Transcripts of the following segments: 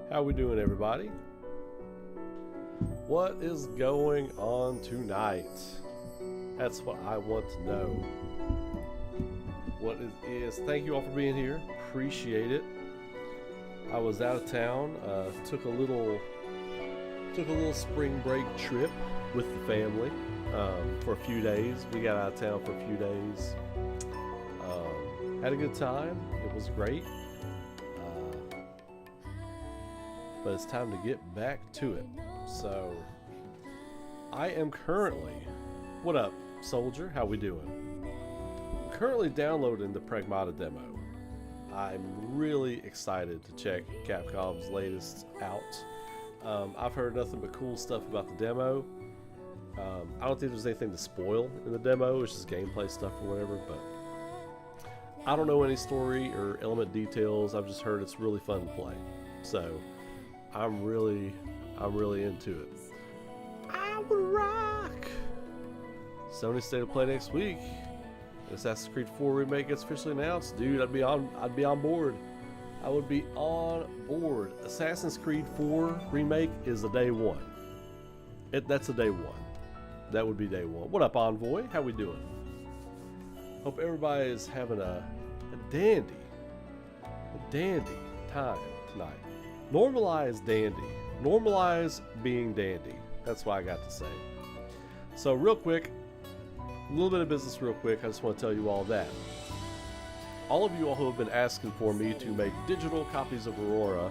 How we doing, everybody? What is going on tonight? That's what I want to know. What is thank you all for being here. Appreciate it. I was out of town. Took a little spring break trip with the family for a few days. We got out of town for a few days. Had a good time. It was great. But it's time to get back to it. So I am currently, what up, soldier? How we doing? I'm currently downloading the Pragmata demo. I'm really excited to check Capcom's latest out. I've heard nothing but cool stuff about the demo. I don't think there's anything to spoil in the demo. It's just gameplay stuff or whatever, but I don't know any story or element details. I've just heard it's really fun to play. So I'm really into it. I would rock! Sony State of Play next week. Assassin's Creed 4 remake gets officially announced. Dude, I'd be on board. I would be on board. Assassin's Creed 4 remake is the day one. That's a day one. That would be day one. What up, Envoy? How we doing? Hope everybody is having a dandy time tonight. Normalize dandy. Normalize being dandy. That's what I got to say. So real quick, a little bit of business real quick. I just want to tell you all that. All of you all who have been asking for me to make digital copies of Aurora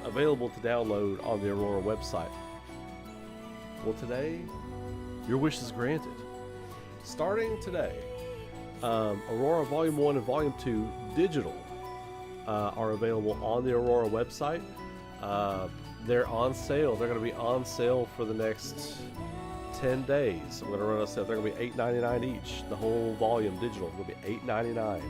available to download on the Aurora website. Well, today, your wish is granted. Starting today, Aurora Volume 1 and Volume 2 digital are available on the Aurora website. They're on sale. They're going to be on sale for the next 10 days. I'm going to run a sale. They're going to be $8.99 each. The whole volume digital will be $8.99.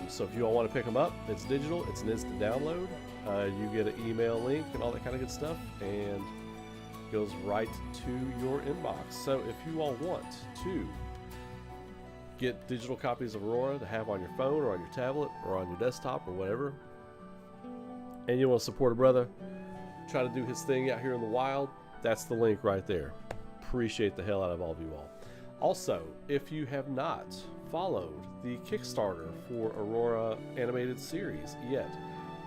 So if you all want to pick them up, it's digital. It's an instant download. You get an email link and all that kind of good stuff, and it goes right to your inbox. So if you all want to get digital copies of Aurora to have on your phone or on your tablet or on your desktop or whatever, and you want to support a brother try to do his thing out here in the wild, that's the link right there. Appreciate the hell out of all of you all. Also, if you have not followed the Kickstarter for Aurora animated series yet,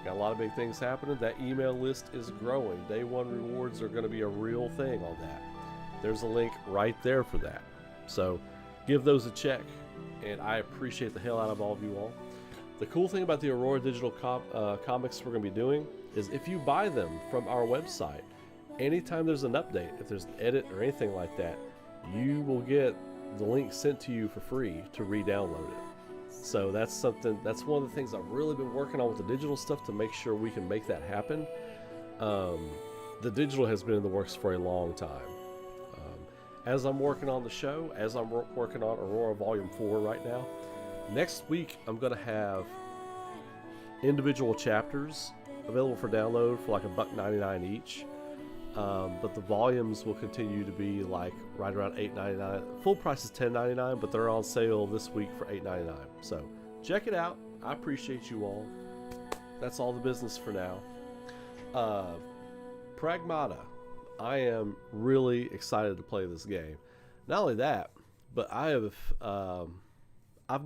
got a lot of big things happening. That email list is growing. Day one rewards are going to be a real thing on that. There's a link right there for that. So give those a check, and I appreciate the hell out of all of you all. The cool thing about the Aurora digital comics we're going to be doing is if you buy them from our website, anytime there's an update, if there's an edit or anything like that, you will get the link sent to you for free to re-download it. So that's one of the things I've really been working on with the digital stuff to make sure we can make that happen. The digital has been in the works for a long time. As I'm working on the show, as I'm working on Aurora Volume 4 right now, next week I'm going to have individual chapters available for download for like $1.99 each. But the volumes will continue to be like right around $8.99. Full price is $10.99, but they're on sale this week for $8.99. So check it out. I appreciate you all. That's all the business for now. Pragmata. I am really excited to play this game. Not only that, but I've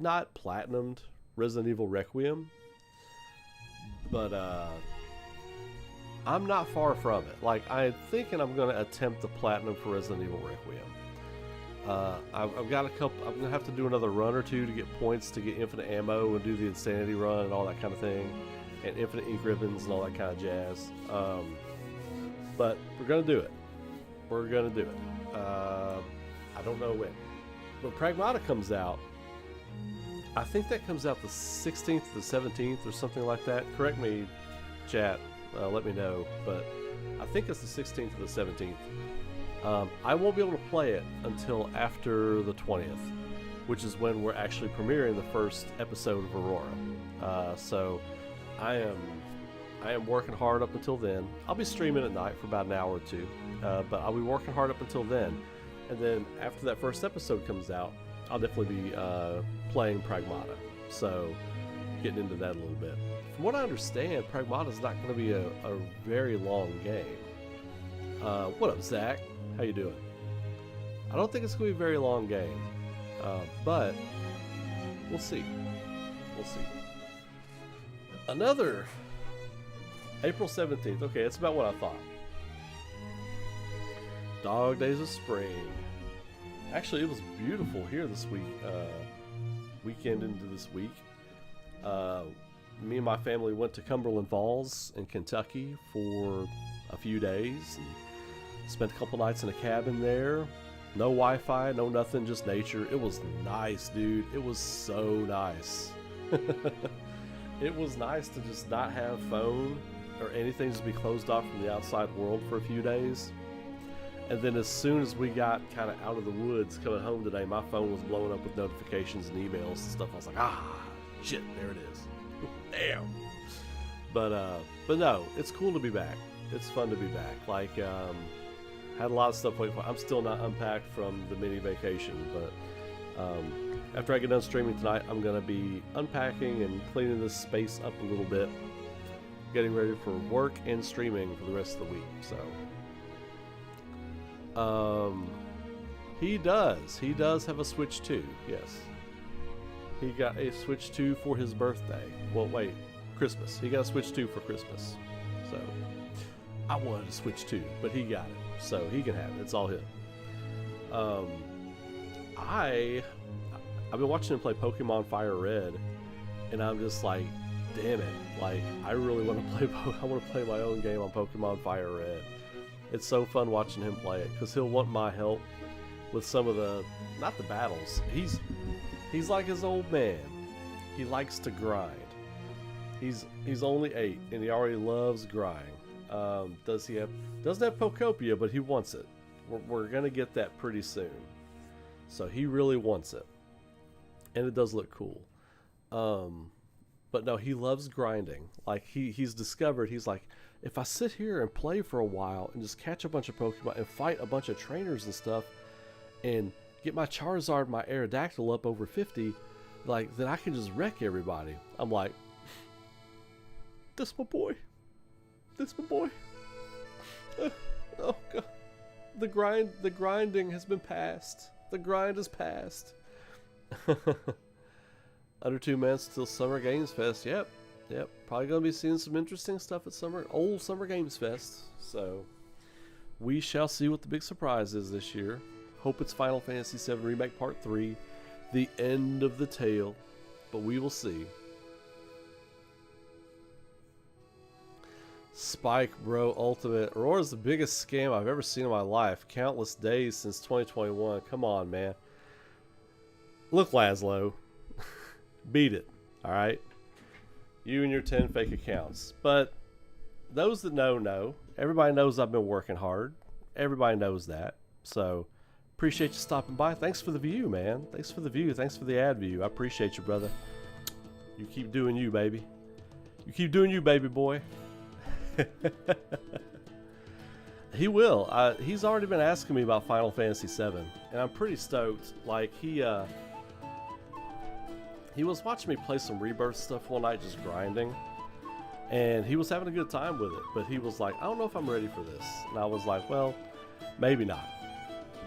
not platinumed Resident Evil Requiem, but I'm not far from it. Like, I'm thinking I'm going to attempt the platinum for Resident Evil Requiem. I've got a couple. I'm going to have to do another run or two to get points to get infinite ammo and do the insanity run and all that kind of thing, and infinite ink ribbons and all that kind of jazz. But we're going to do it. We're going to do it. I don't know when. But Pragmata comes out. I think that comes out the 16th to the 17th or something like that. Correct me, chat. Let me know. But I think it's the 16th to the 17th. I won't be able to play it until after the 20th, which is when we're actually premiering the first episode of Aurora. So I am working hard up until then. I'll be streaming at night for about an hour or two, but I'll be working hard up until then. And then after that first episode comes out, I'll definitely be playing Pragmata. So getting into that a little bit. From what I understand, Pragmata is not going to be a very long game. What up, Zach? How you doing? I don't think it's going to be a very long game, but we'll see. We'll see. Another April 17th. Okay, it's about what I thought. Dog Days of Spring. Actually, it was beautiful here this week. Weekend into this week. Me and my family went to Cumberland Falls in Kentucky for a few days. And spent a couple nights in a cabin there. No Wi-Fi, no nothing, just nature. It was nice, dude. It was so nice. It was nice to just not have phone or anything, just be closed off from the outside world for a few days. And then as soon as we got kind of out of the woods coming home today, my phone was blowing up with notifications and emails and stuff. I was like, shit, there it is. Damn. But no, it's cool to be back. It's fun to be back. Like, had a lot of stuff waiting for. I'm still not unpacked from the mini vacation, but after I get done streaming tonight, I'm gonna be unpacking and cleaning this space up a little bit, getting ready for work and streaming for the rest of the week. So, he does have a Switch 2. Yes, he got a Switch 2 for his birthday. Well, wait, Christmas. He got a Switch 2 for Christmas. So, I wanted a Switch 2, but he got it, so he can have it. It's all him. I've been watching him play Pokemon Fire Red, and I'm just like, damn it! Like, I really want to play. I want to play my own game on Pokemon Fire Red. It's so fun watching him play it because he'll want my help with some of the, not the battles. He's like his old man. He likes to grind. He's only 8 and he already loves grinding. Doesn't have Pokopia, but he wants it. We're gonna get that pretty soon. So he really wants it, and it does look cool. But no, he loves grinding. Like he's discovered, he's like, if I sit here and play for a while and just catch a bunch of Pokemon and fight a bunch of trainers and stuff, and get my Charizard, my Aerodactyl up over 50, like, then I can just wreck everybody. I'm like, this my boy. This my boy. Oh god. The grinding has been passed. The grind is past. Under 2 months till Summer Games Fest. Yep. Probably gonna be seeing some interesting stuff at old Summer Games Fest. So we shall see what the big surprise is this year. Hope it's Final Fantasy VII Remake Part 3, the end of the tale, but we will see. Spike, bro, Ultimate. Aurora's the biggest scam I've ever seen in my life. Countless days since 2021. Come on, man. Look, Laszlo. Beat it, alright? You and your 10 fake accounts. But those that know. Everybody knows I've been working hard. Everybody knows that. So, appreciate you stopping by. Thanks for the view, man. Thanks for the view. Thanks for the ad view. I appreciate you, brother. You keep doing you, baby. You keep doing you, baby boy. He will. He's already been asking me about Final Fantasy VII, and I'm pretty stoked. Like, he was watching me play some Rebirth stuff one night, just grinding, and he was having a good time with it, but he was like, I don't know if I'm ready for this. And I was like, well, maybe not,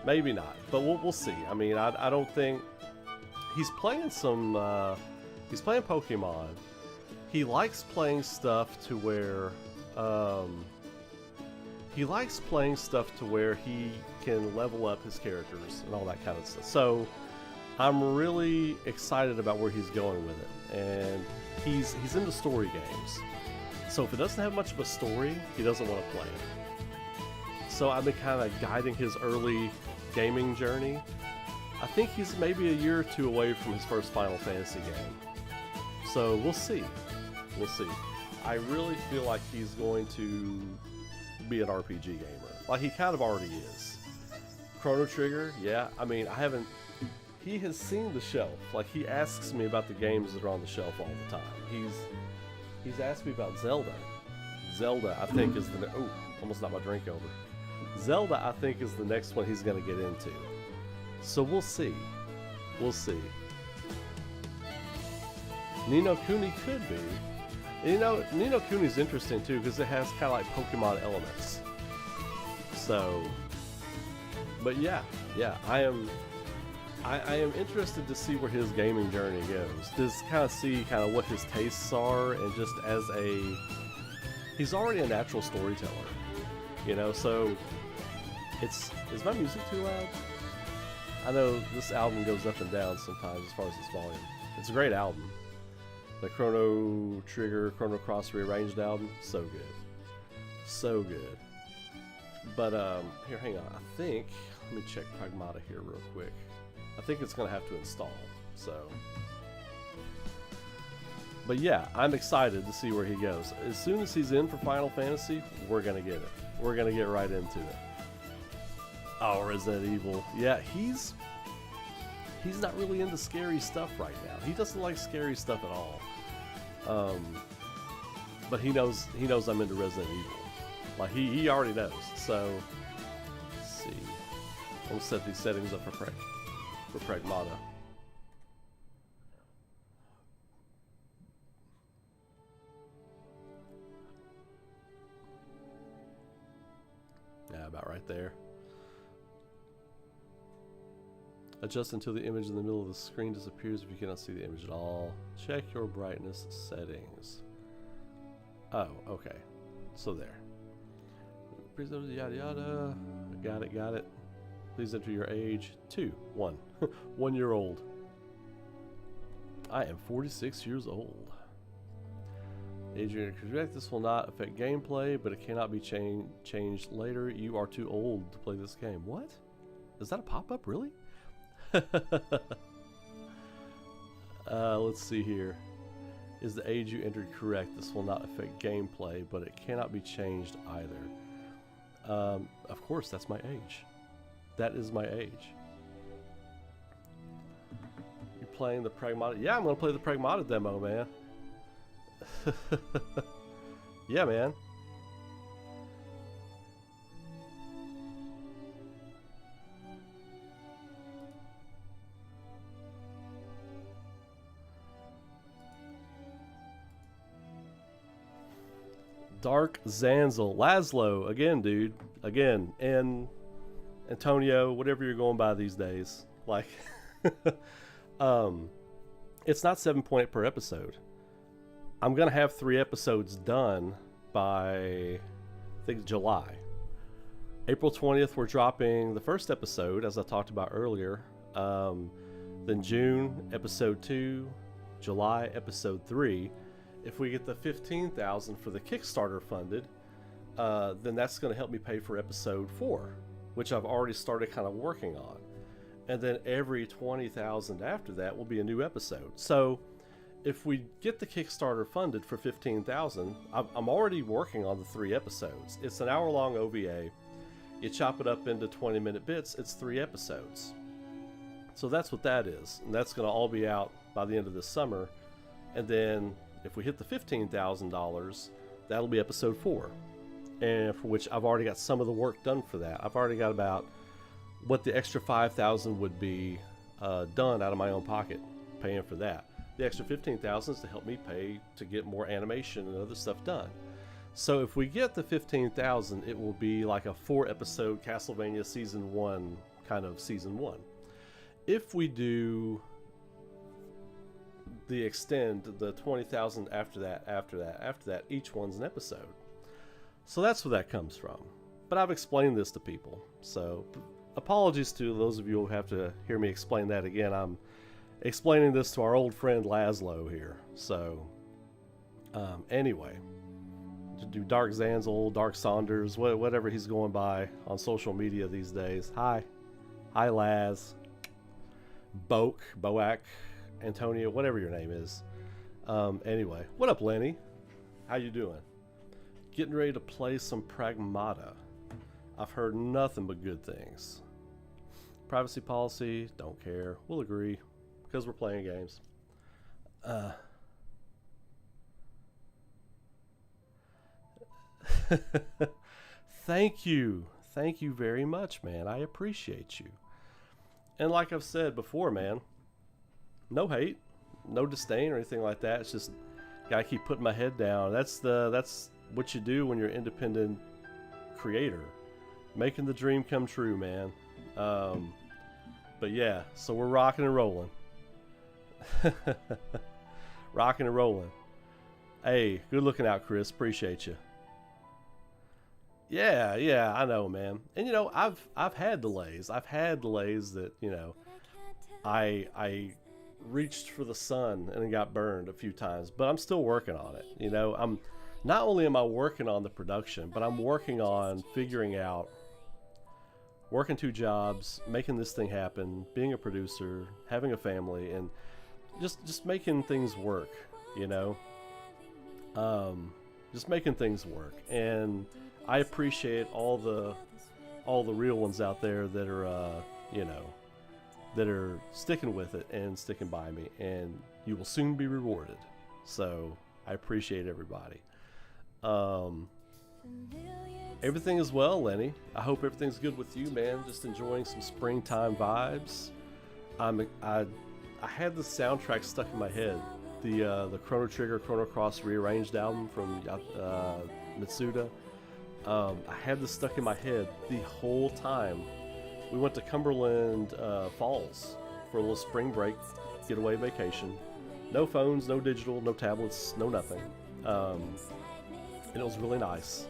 but we'll see. I mean, I don't think he's playing he's playing Pokemon. He likes playing stuff to where he can level up his characters and all that kind of stuff. So I'm really excited about where he's going with it, and he's into story games. So if it doesn't have much of a story, he doesn't want to play it. So I've been kind of guiding his early gaming journey. I think he's maybe a year or 2 away from his first Final Fantasy game. So we'll see. I really feel like he's going to be an RPG gamer. Like, he kind of already is. Chrono Trigger, yeah. I mean, he has seen the shelf. Like, he asks me about the games that are on the shelf all the time. He's asked me about Zelda. Zelda, I think, is the almost knocked my drink over. Zelda, I think, is the next one he's going to get into. So we'll see. Nino Kuni could be. And you know, Nino Kuni's interesting too because it has kind of like Pokemon elements. So, but yeah, I am interested to see where his gaming journey goes. Just kind of see kind of what his tastes are, and just as he's already a natural storyteller, you know. So, is my music too loud? I know this album goes up and down sometimes as far as its volume. It's a great album. The Chrono Trigger, Chrono Cross Rearranged album, so good. So good. But, here, hang on. Let me check Pragmata here real quick. I think it's going to have to install, so. But yeah, I'm excited to see where he goes. As soon as he's in for Final Fantasy, we're going to get it. We're going to get right into it. Oh, Resident Evil. Yeah, he's not really into scary stuff right now. He doesn't like scary stuff at all. But he knows I'm into Resident Evil. Like he already knows. So let's see. I'm gonna set these settings up for Pragmata. Yeah, about right there. Adjust until the image in the middle of the screen disappears if you cannot see the image at all. Check your brightness settings. Oh, okay. So there. Please enter yada yada. Got it. Please enter your age. 1. 1 year old. I am 46 years old. Age you're correct. This will not affect gameplay, but it cannot be changed later. You are too old to play this game. What? Is that a pop-up, really? Let's see here. Is the age you entered correct? This will not affect gameplay, but it cannot be changed either. Of course, that's my age. That is my age. You're playing the Pragmata? Yeah, I'm gonna play the Pragmata demo, man. Yeah, man. Dark Zanzel. Laszlo, again, dude. Again. And Antonio, whatever you're going by these days. Like, it's not 7 point per episode. I'm going to have 3 episodes done by, I think, July. April 20th, we're dropping the first episode, as I talked about earlier. Then June, episode 2. July, episode 3. If we get the $15,000 for the Kickstarter funded, then that's going to help me pay for episode 4, which I've already started kind of working on. And then every $20,000 after that will be a new episode. So if we get the Kickstarter funded for $15,000, I'm already working on the 3 episodes. It's an hour-long OVA. You chop it up into 20-minute bits. It's 3 episodes. So that's what that is. And that's going to all be out by the end of this summer. And then if we hit the $15,000, that'll be episode 4, and for which I've already got some of the work done for that. I've already got about what the extra $5,000 would be done out of my own pocket, paying for that. The extra $15,000 is to help me pay to get more animation and other stuff done. So if we get the $15,000, it will be like a 4-episode Castlevania Season 1 kind of Season 1. If we do the extend, the $20,000 after that, each one's an episode. So that's where that comes from. But I've explained this to people, so apologies to those of you who have to hear me explain that again. I'm explaining this to our old friend Laszlo here. So anyway, to do Dark Zanzel, Dark Saunders, whatever he's going by on social media these days. Hi Laz, Boak, Antonio, whatever your name is. Anyway, what up, Lenny? How you doing? Getting ready to play some Pragmata. I've heard nothing but good things. Privacy policy, don't care. We'll agree, because we're playing games. Thank you very much, man. I appreciate you. And like I've said before, man, no hate, no disdain or anything like that. It's just gotta keep putting my head down. That's what you do when you're an independent creator, making the dream come true, man. But yeah, so we're rocking and rolling. Rocking and rolling. Hey, good looking out, Chris. Appreciate you. Yeah, I know, man. And you know, I've had delays. I've had delays that, you know, I reached for the sun and it got burned a few times, but I'm still working on it. You know, I'm not only am I working on the production, but I'm working on figuring out working 2 jobs, making this thing happen, being a producer, having a family, and just making things work, you know. Just making things work. And I appreciate all the real ones out there that are you know, that are sticking with it and sticking by me, and you will soon be rewarded. So I appreciate everybody. Everything is well, Lenny. I hope everything's good with you, man. Just enjoying some springtime vibes. I had the soundtrack stuck in my head, the Chrono Trigger Chrono Cross rearranged album from Mitsuda. I had this stuck in my head the whole time. We went to Cumberland Falls for a little spring break getaway vacation. No phones, no digital, no tablets, no nothing. And it was really nice.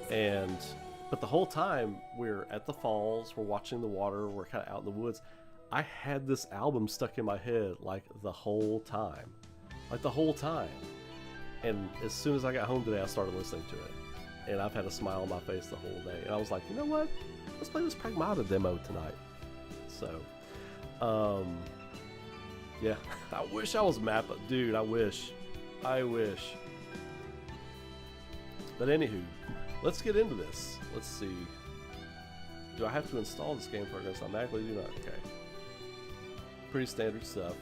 But the whole time we're at the falls, we're watching the water, we're kind of out in the woods. I had this album stuck in my head like the whole time. And as soon as I got home today, I started listening to it. And I've had a smile on my face the whole day. And I was like, you know what? Let's play this Pragmata demo tonight. So, yeah. I wish I was Mappa. Dude, I wish. But anywho, let's get into this. Let's see. Do I have to install this game programs automatically? Do not. Okay. Pretty standard stuff.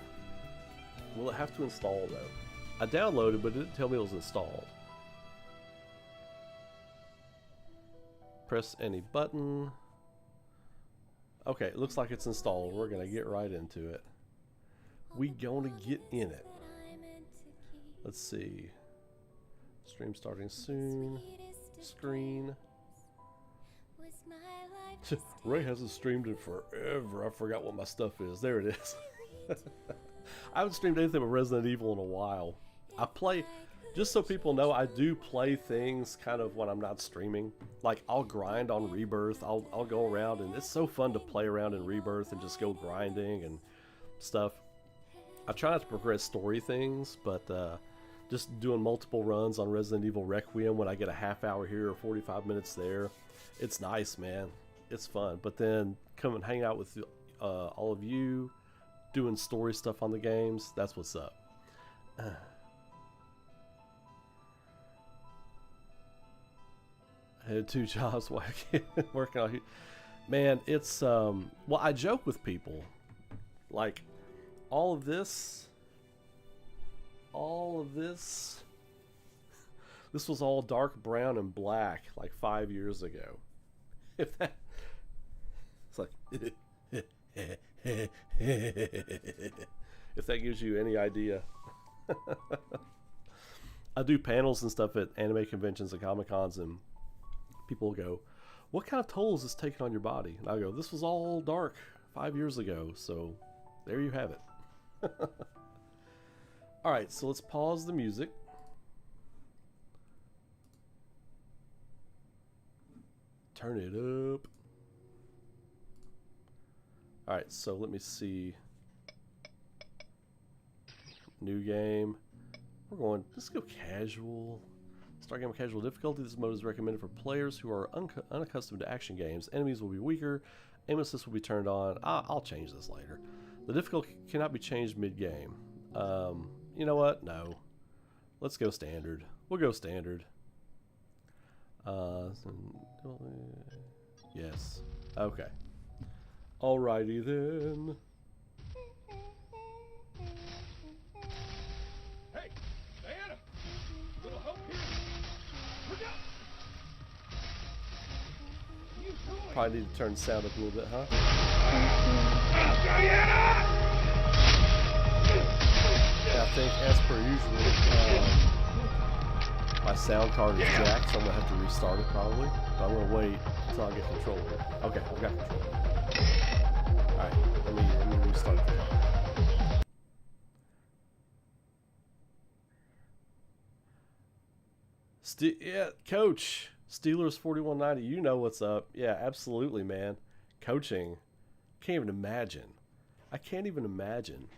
Will it have to install though? I downloaded, but it didn't tell me it was installed. Press any button. Okay, it looks like it's installed. We're gonna get right into it. We gonna get in it. Let's see. Stream starting soon. Screen. Ray hasn't streamed in forever. I forgot what my stuff is. There it is. I haven't streamed anything but Resident Evil in a while. I play, just so people know, I do play things kind of when I'm not streaming. Like, I'll grind on Rebirth. I'll go around, and it's so fun to play around in Rebirth and just go grinding and stuff. I try not to progress story things, but just doing multiple runs on Resident Evil Requiem when I get a half hour here or 45 minutes there. It's nice, man. It's fun. But then come and hang out with all of you, doing story stuff on the games. That's what's up. I had 2 jobs while working on here. Man, it's well, I joke with people like all of this was all dark brown and black like 5 years ago. If that, it's like if that gives you any idea. I do panels and stuff at anime conventions and Comic Cons, and people go, what kind of toll is this taking on your body? And I go, this was all dark 5 years ago, so there you have it. Alright, so let's pause the music. Turn it up. Alright, so let me see. New game. We're going, let's go casual. Start game with casual difficulty. This mode is recommended for players who are unaccustomed to action games. Enemies will be weaker. Aim assist will be turned on. I'll change this later. The difficulty cannot be changed mid-game. You know what? No. Let's go standard. We'll go standard. Yes. Okay. Alrighty then. Hey, Diana! Little help here. Look out! You doing? Probably need to turn the sound up a little bit, huh? Diana! think, as per usual, my sound card is jacked, so I'm gonna have to restart it probably. But I'm gonna wait until I get control here. Okay, I've got control. Alright, let me restart the card. Yeah, Coach Steelers 4190, you know what's up. Yeah, absolutely, man. Coaching, can't even imagine. I can't even imagine.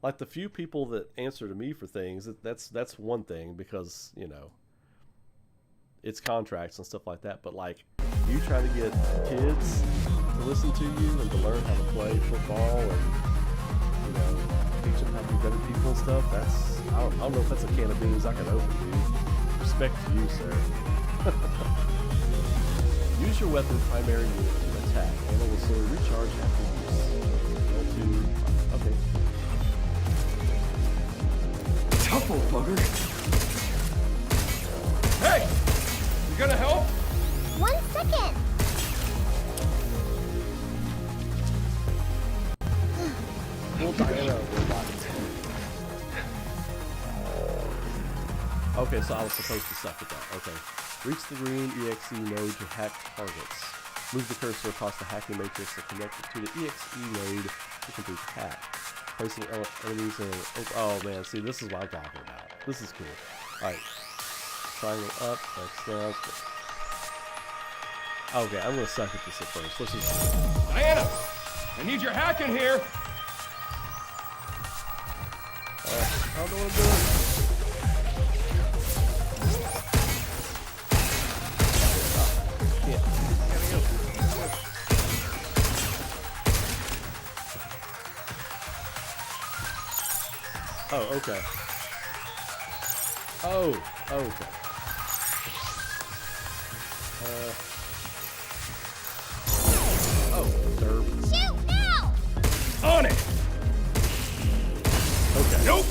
Like the few people that answer to me for things, that's one thing because you know it's contracts and stuff like that. But like you trying to get kids to listen to you and to learn how to play football and you know teach them how to be better people and stuff. That's I don't know if that's a can of beans I can open, dude. Respect to you, sir. Use your weapon primary unit to attack. Ammo will slowly recharge after use. L2. Okay. Tough old bugger. Hey! You gonna help? 1 second. We'll Diana robot. Okay, so I was supposed to suck at that. Okay. Reach the green EXE node to hack targets. Move the cursor across the hacking matrix and connect it to the EXE node to complete the hack. Placing enemies in... Oh man, see, this is what I'm talking about. This is cool. Alright. Triangle up, X down. Okay, I'm gonna suck at this at first. Let's just... Diana! I need your hack in here! I don't know what I'm doing. Yeah. Gotta go. Oh, okay. Oh, okay. Oh, derp. Shoot now! On it! Okay. Nope!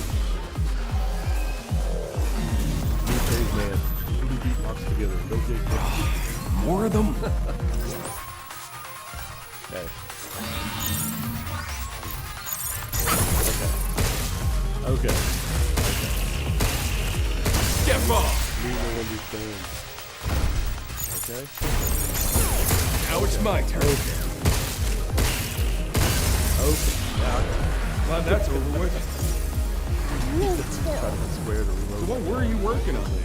New caveman. Two beatbox together. No get More of them? Okay. Okay. Step off! Me no understand. Okay. Now it's my turn. Okay. Now Glad that's over with. Me try to too. hit square to So reload. what were you working on there?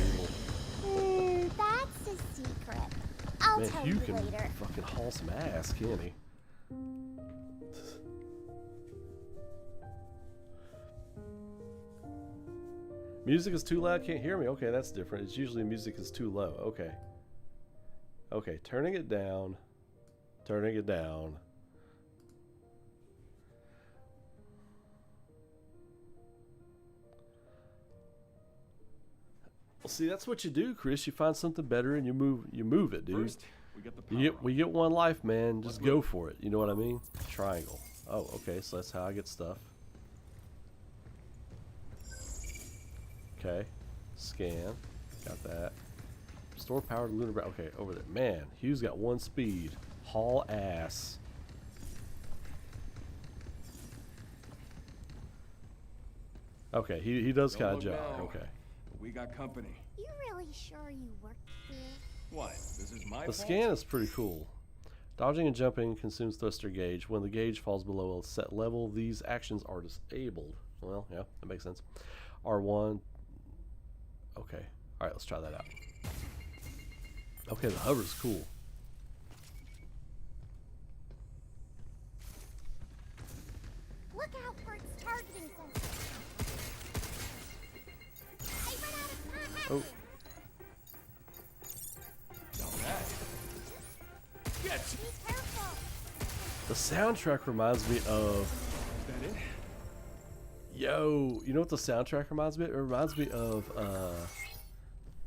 That's a secret. I'll Man, tell Hugh you can later. fucking haul some ass, can't he? Music is too loud, can't hear me. Okay, that's different. It's usually music is too low. Okay. Okay, turning it down. Turning it down. Well, see, that's what you do, Chris. You find something better and you move it, dude. First, we get the power We get one life, man. Just Let's go move. for it. You know what I mean? Triangle. Oh, okay. So that's how I get stuff. Okay. Scan. Got that. Restore power to lunar. Okay, over there. Man, Hugh's got one speed. Haul ass. Okay, he does Don't kind of look jog. now. Okay. We got company. You really sure you work here? What? This is my The fault? scan is pretty cool. Dodging and jumping consumes thruster gauge. When the gauge falls below a set level, these actions are disabled. Well, yeah, that makes sense. R1. Okay. Alright, let's try that out. Okay, the hover's cool. Look out for its targeting sensor. I ran out of time. Oh, Now that. Get! Be careful. the soundtrack reminds me of... Is that it? Yo, you know what the soundtrack reminds me of? It reminds me of,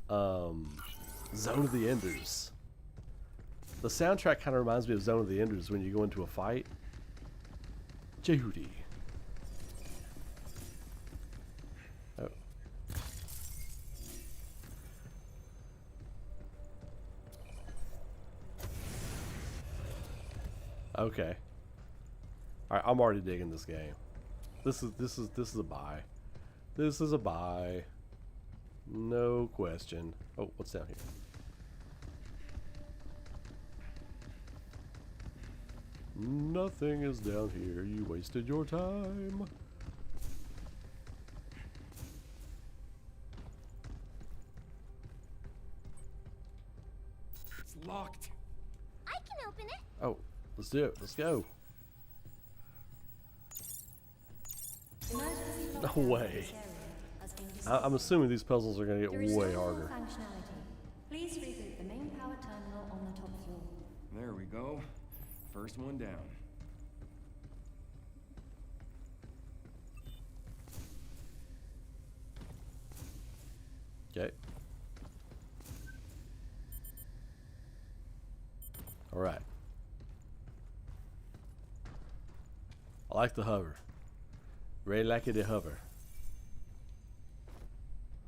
Zone of the Enders. The soundtrack kind of reminds me of Zone of the Enders when you go into a fight. Judy. Oh. Okay. Alright, I'm already digging this game. This is a buy. This is a buy. No question. Oh, what's down here? Nothing is down here. You wasted your time. It's locked. I can open it. Oh, let's do it. Let's go. No way. I'm assuming these puzzles are going to get way harder. Please reboot the main power terminal on the top floor. There we go. First one down. Okay. All right. I like the hover. Really like it to hover.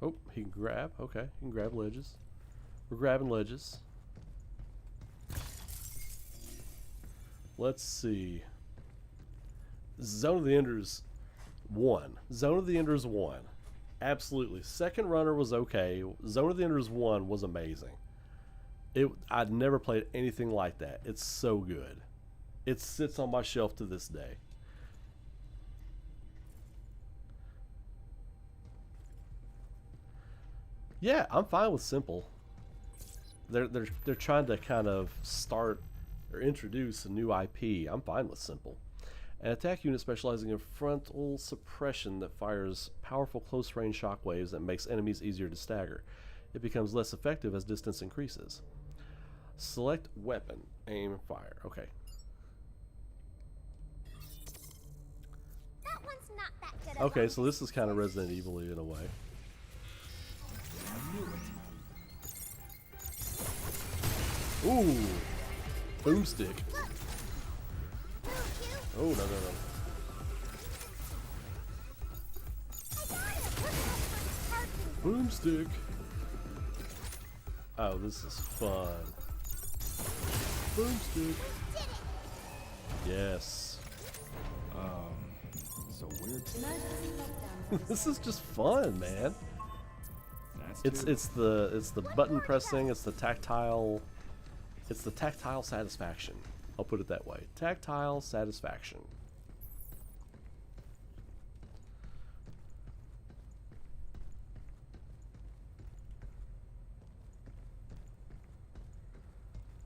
Oh, he can grab. Okay, he can grab ledges. We're grabbing ledges. Let's see. Zone of the Enders 1. Zone of the Enders 1. Absolutely. Second runner was okay. Zone of the Enders 1 was amazing. I'd never played anything like that. It's so good. It sits on my shelf to this day. Yeah, I'm fine with simple. They're trying to kind of start or introduce a new IP. I'm fine with simple. An attack unit specializing in frontal suppression that fires powerful close-range shockwaves that makes enemies easier to stagger. It becomes less effective as distance increases. Select weapon, aim, fire. Okay. That one's not that good. Okay, so this is kind of Resident Evil-y in a way. Ooh, boomstick. Oh, no. Boomstick. Oh, this is fun. Boomstick. Yes. So weird. This is just fun, man. It's the button pressing. It's the tactile. It's the tactile satisfaction. I'll put it that way. Tactile satisfaction.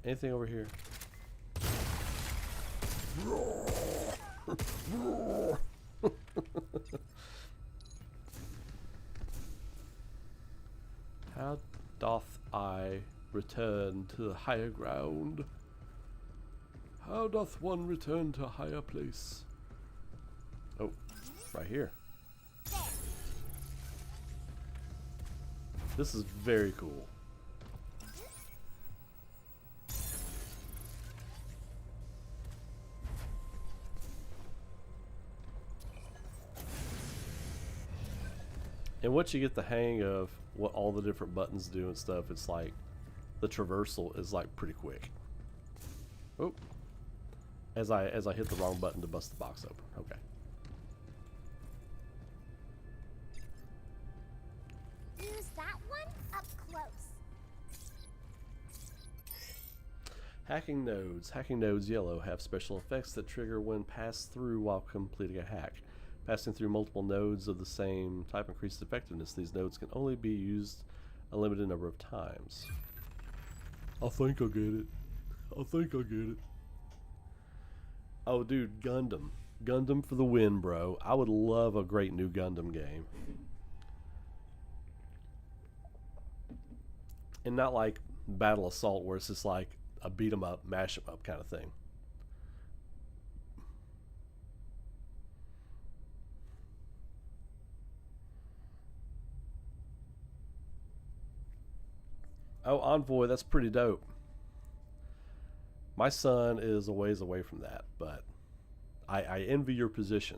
Anything over here? How doth I return to the higher ground? How doth one return to a higher place? Oh, right here. This is very cool. And once you get the hang of what all the different buttons do and stuff, it's like the traversal is like pretty quick. Oh, as I hit the wrong button to bust the box open. Okay. Use that one up close. Hacking nodes. Hacking nodes yellow have special effects that trigger when passed through while completing a hack. Passing through multiple nodes of the same type increases effectiveness. These nodes can only be used a limited number of times. I think I get it. I think I get it. Oh, dude, Gundam. Gundam for the win, bro. I would love a great new Gundam game. And not like Battle Assault where it's just like a beat 'em up, mash 'em up kind of thing. Oh, Envoy, that's pretty dope. My son is a ways away from that, but I envy your position.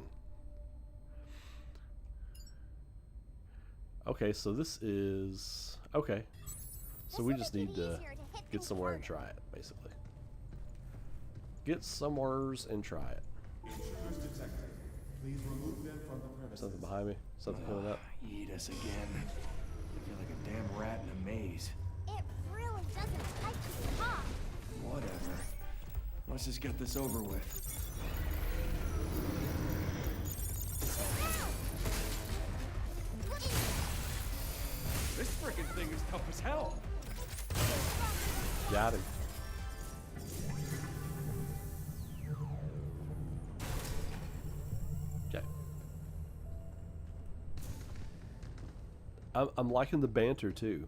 Okay, so this is... Okay. So we just need to get somewhere and try it, basically. Get somewheres and try it. Intruders detected. Please remove them from the Something behind me. Something coming up. Eat us again. I feel like a damn rat in a maze. It really doesn't like to talk. Whatever. Let's just get this over with. This frickin' thing is tough as hell. Got him. Okay. I'm liking the banter too.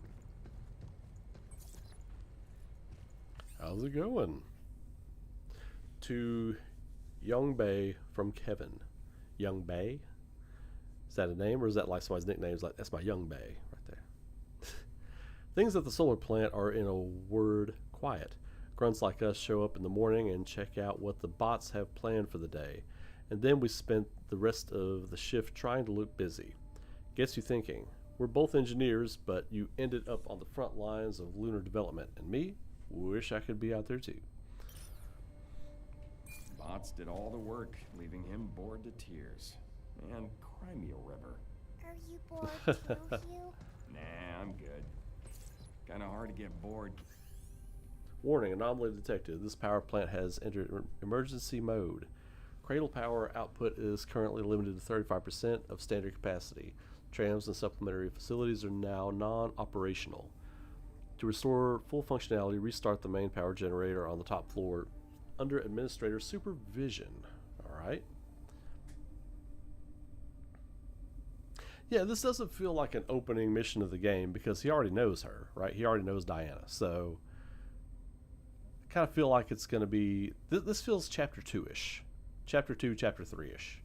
How's it going? To Young Bay from Kevin. Young Bay? Is that a name or is that like somebody's nickname? It's like, that's my Young Bay right there. Things at the solar plant are, in a word, quiet. Grunts like us show up in the morning and check out what the bots have planned for the day. And then we spent the rest of the shift trying to look busy. Gets you thinking. We're both engineers, but you ended up on the front lines of lunar development. And me? Wish I could be out there too. Bots did all the work, leaving him bored to tears. Man, cry me a river. Are you bored too, Hugh? Nah, I'm good. Kinda hard to get bored. Warning, anomaly detected. This power plant has entered emergency mode. Cradle power output is currently limited to 35% of standard capacity. Trams and supplementary facilities are now non-operational. To restore full functionality, restart the main power generator on the top floor under administrator supervision. Alright. Yeah, this doesn't feel like an opening mission of the game because he already knows her, right? He already knows Diana. So, I kind of feel like it's going to be... This feels Chapter 2-ish. Chapter 2, Chapter 3-ish.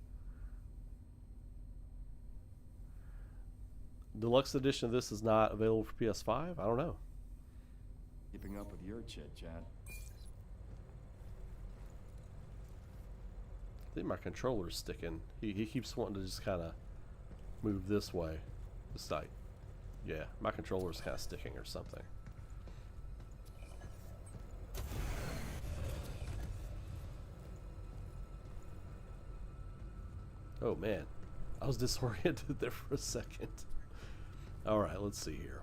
Deluxe edition of this is not available for PS5? I don't know. Keeping up with your chit-chat. I think my controller's sticking. He keeps wanting to just kind of move this way. It's like, yeah, my controller's kind of sticking or something. Oh man, I was disoriented there for a second. All right, let's see here.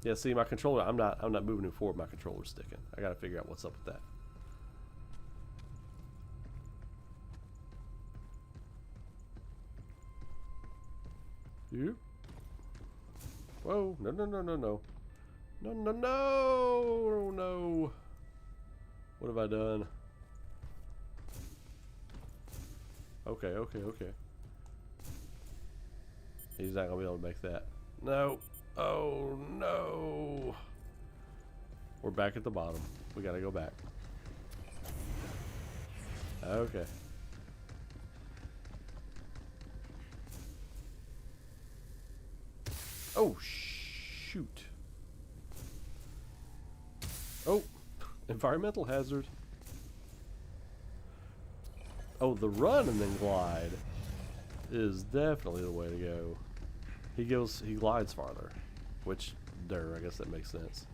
Yeah, see, my controller, I'm not moving it forward. My controller's sticking. I got to figure out what's up with that. You? Whoa! No! No! No! No! No! No! No! No! No! What have I done? Okay. Okay. Okay. He's not gonna be able to make that. No! Oh no! We're back at the bottom. We gotta go back. Okay. Oh, shoot. Oh, environmental hazard. Oh, the run and then glide is definitely the way to go. He glides farther, which, I guess that makes sense.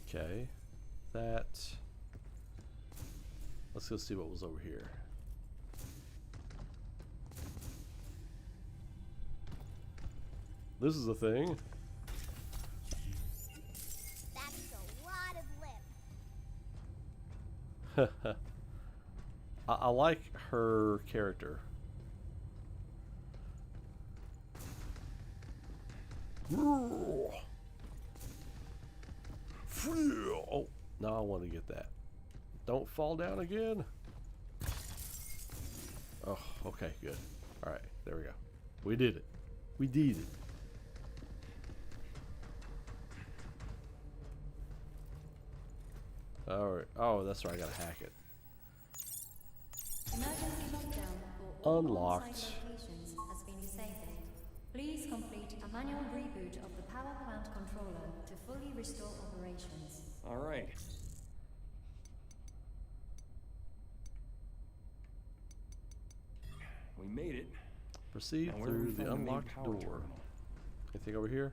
Okay, let's go see what was over here. This is a thing. That's a lot of lip. I like her character. Oh, no, I want to get that. Don't fall down again. Oh, okay, good. All right, there we go. We did it. We did it. All right. Oh, that's right. I gotta hack it. Emergency lockdown for all Unlocked. on-site locations has been disabled. Please complete a manual reboot of the power plant controller to fully restore operations. All right. We made it. Proceed Now, where do we through the find main unlocked power door. terminal? Anything over here?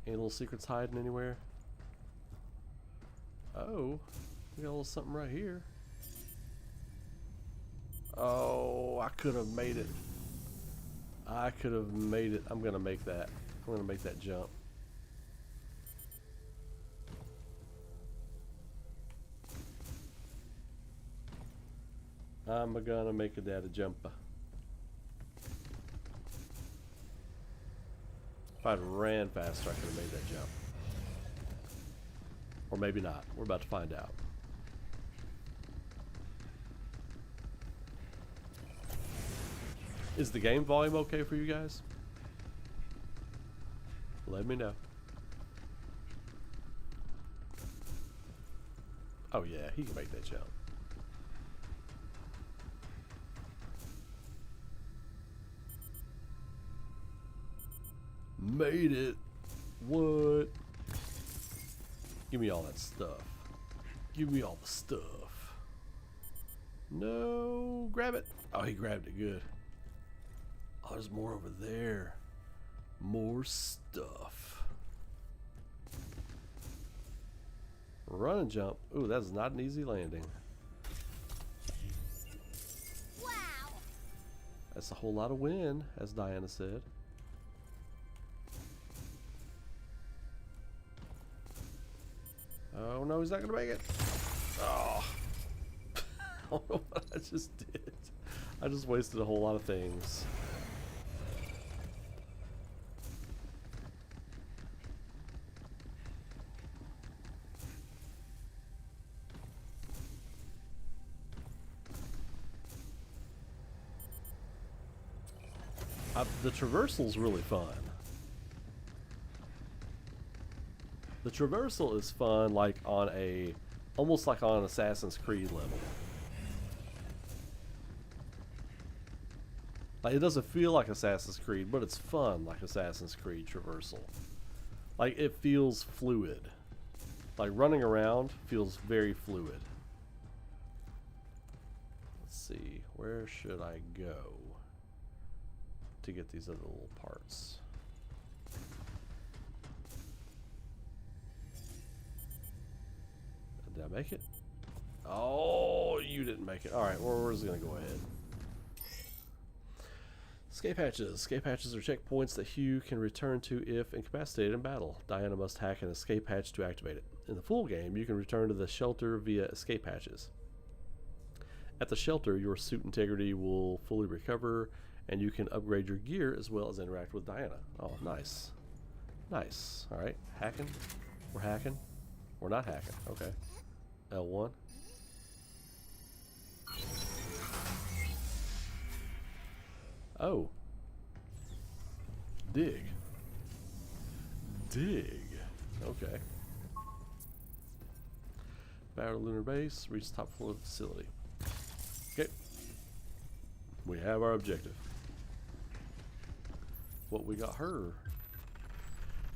Any little secrets hiding anywhere? Oh, we got a little something right here. Oh, I could have made it. I could have made it. I'm gonna make that. I'm gonna make that jump. I'm gonna make a data jumper. If I'd ran faster, I could have made that jump. Or maybe not. We're about to find out. Is the game volume okay for you guys? Let me know. Oh yeah, he can make that jump. Made it. What? Give me all that stuff. Give me all the stuff. No, grab it. Oh, he grabbed it good. Oh, there's more over there. More stuff. Run and jump. Ooh, that's not an easy landing. Wow. That's a whole lot of wind, as Diana said. Oh no, he's not gonna make it. Oh. I don't know what I just did. I just wasted a whole lot of things. The traversal's really fun. The traversal is fun, like on a, almost like on an Assassin's Creed level. Like it doesn't feel like Assassin's Creed, but it's fun like Assassin's Creed traversal. Like it feels fluid. Like running around feels very fluid. Let's see, where should I go to get these other little parts? Did I make it? Oh, you didn't make it. Alright, well, we're just gonna go ahead. Escape hatches. Escape hatches are checkpoints that Hugh can return to if incapacitated in battle. Diana must hack an escape hatch to activate it. In the full game, you can return to the shelter via escape hatches. At the shelter, your suit integrity will fully recover, and you can upgrade your gear as well as interact with Diana. Oh, nice. Nice. Alright, hacking. We're hacking. We're not hacking. Okay. L1. Oh. Dig. Dig. Okay. Battle lunar base. Reach the top floor of the facility. Okay. We have our objective. What we got her?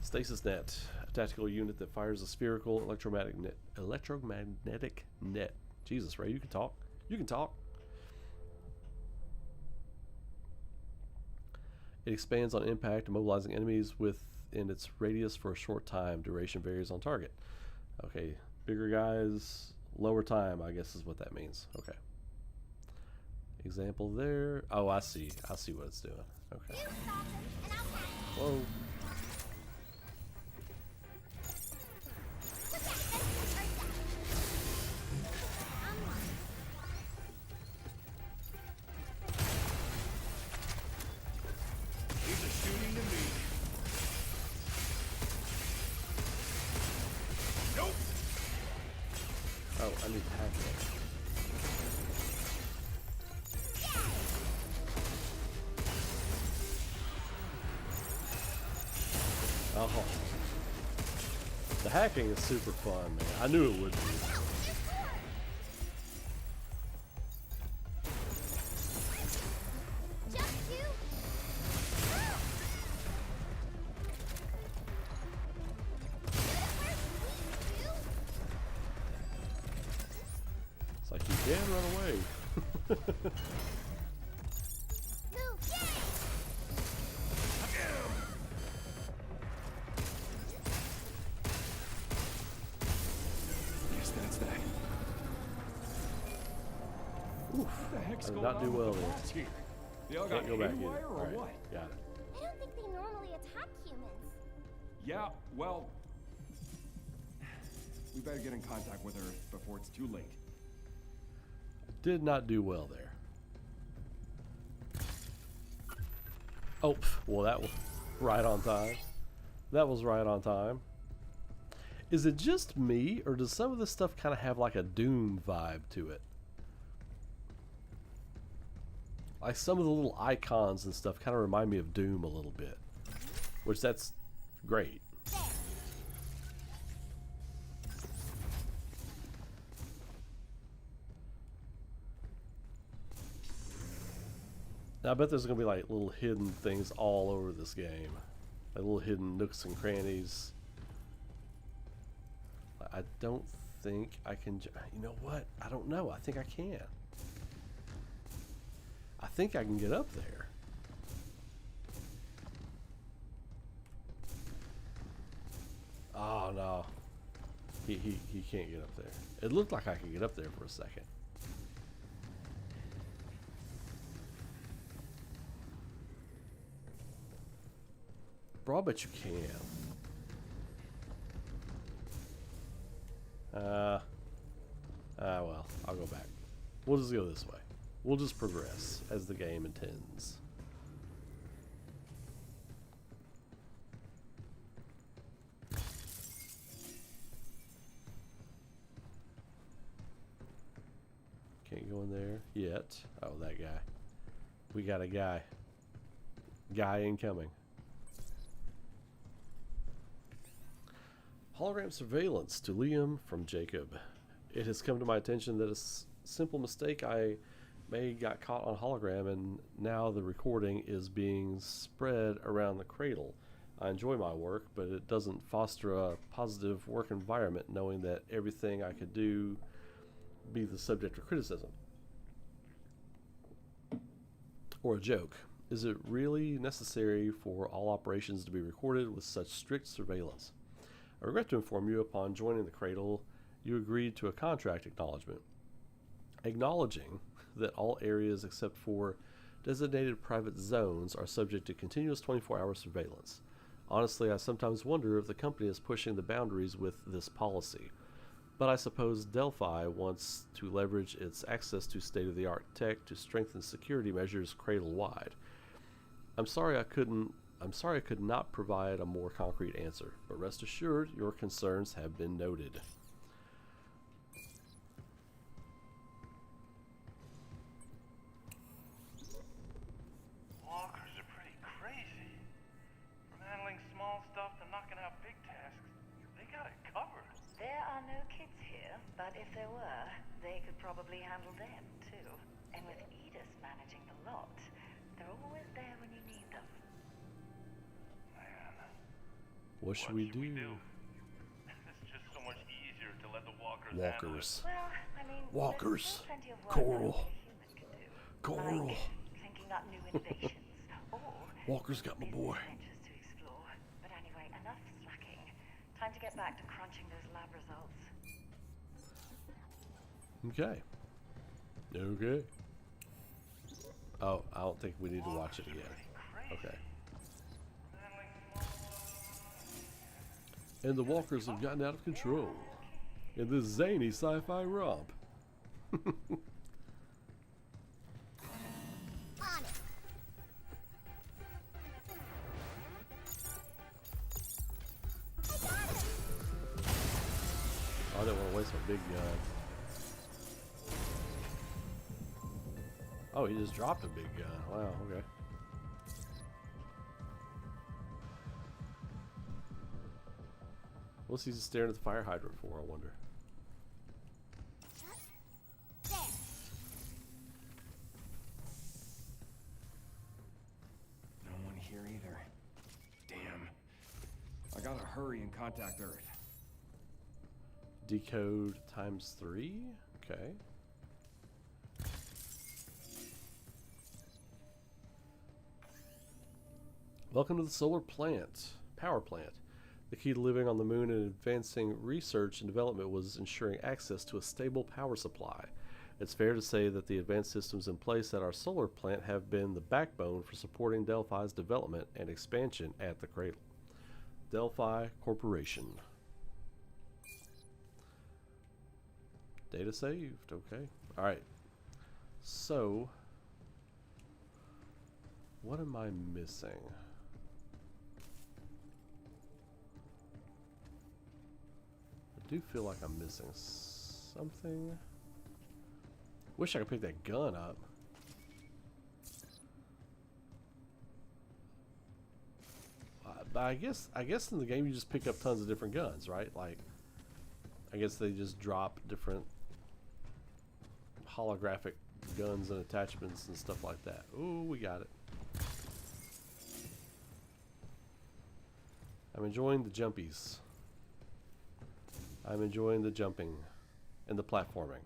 Stasis net. A tactical unit that fires a spherical electromagnetic net. Jesus, Ray, you can talk. You can talk. It expands on impact, immobilizing enemies within its radius for a short time. Duration varies on target. Okay, bigger guys, lower time, I guess is what that means. Okay. Example there. Oh, I see. I see what it's doing. Okay. You stop him, and I'll catch him. Whoa. Look out, that's the first guy. He's a shooting to me. Nope. Oh, I need to hack it. Oh. The hacking is super fun, man. I knew it would be. Jump to. It's like you can run away. Move. heck's I did going not on do with well the there. rats here? They all Can't got go back either. haywire or Alright, what? got it. I don't think they normally attack humans. Yeah, well, we better get in contact with her before it's too late. Did not do well there. Oh, well, that was right on time. That was right on time. Is it just me, or does some of this stuff kind of have like a Doom vibe to it? Like some of the little icons and stuff kind of remind me of Doom a little bit, which that's great. Now, I bet there's going to be like little hidden things all over this game. Like little hidden nooks and crannies. I don't think I can... You know what? I don't know. I think I can. I think I can get up there. Oh, no. He can't get up there. It looked like I could get up there for a second. Bro, I bet you can. Well, I'll go back. We'll just go this way. We'll just progress as the game intends. Can't go in there yet. Oh, that guy. We got a guy. Guy incoming. Hologram surveillance to Liam from Jacob. It has come to my attention that a simple mistake I made got caught on hologram, and now the recording is being spread around the cradle. I enjoy my work, but it doesn't foster a positive work environment knowing that everything I could do be the subject of criticism. Or a joke. Is it really necessary for all operations to be recorded with such strict surveillance? I regret to inform you, upon joining the Cradle, you agreed to a contract acknowledgement, acknowledging that all areas except for designated private zones are subject to continuous 24-hour surveillance. Honestly, I sometimes wonder if the company is pushing the boundaries with this policy, but I suppose Delphi wants to leverage its access to state-of-the-art tech to strengthen security measures cradle-wide. I'm sorry I could not provide a more concrete answer, but rest assured your concerns have been noted. Walkers are pretty crazy. From handling small stuff to knocking out big tasks, they got it covered. There are no kids here, but if there were, they could probably handle them too. And with Edith managing the lot, they're always there when you need them. Man, What should we do? It's just so much easier to let the walkers handle it. Walkers. Well, I mean, Walkers. there's still plenty of work Coral. that only a human can do. Coral. Like thinking up new innovations, or Walker's got my boy. adventures to explore. But anyway, enough slacking. Time to get back to crunching those lab results. Okay. Okay. Oh, I don't think we need to watch it again. Okay. And the walkers have gotten out of control in this zany sci-fi romp. On it. I didn't want to waste my big gun. Oh, he just dropped a big gun. Wow, okay. What's he just staring at the fire hydrant for, I wonder? There. No one here either. Damn. I gotta hurry and contact Earth. Decode ×3? Okay. Welcome to the solar power plant. The key to living on the moon and advancing research and development was ensuring access to a stable power supply. It's fair to say that the advanced systems in place at our solar plant have been the backbone for supporting Delphi's development and expansion at the cradle. Delphi Corporation. Data saved. Okay. Alright. So, what am I missing? I do feel like I'm missing something. Wish I could pick that gun up. But I guess in the game you just pick up tons of different guns, right? Like, I guess they just drop different holographic guns and attachments and stuff like that. Ooh, we got it. I'm enjoying the jumpies. I'm enjoying the jumping and the platforming.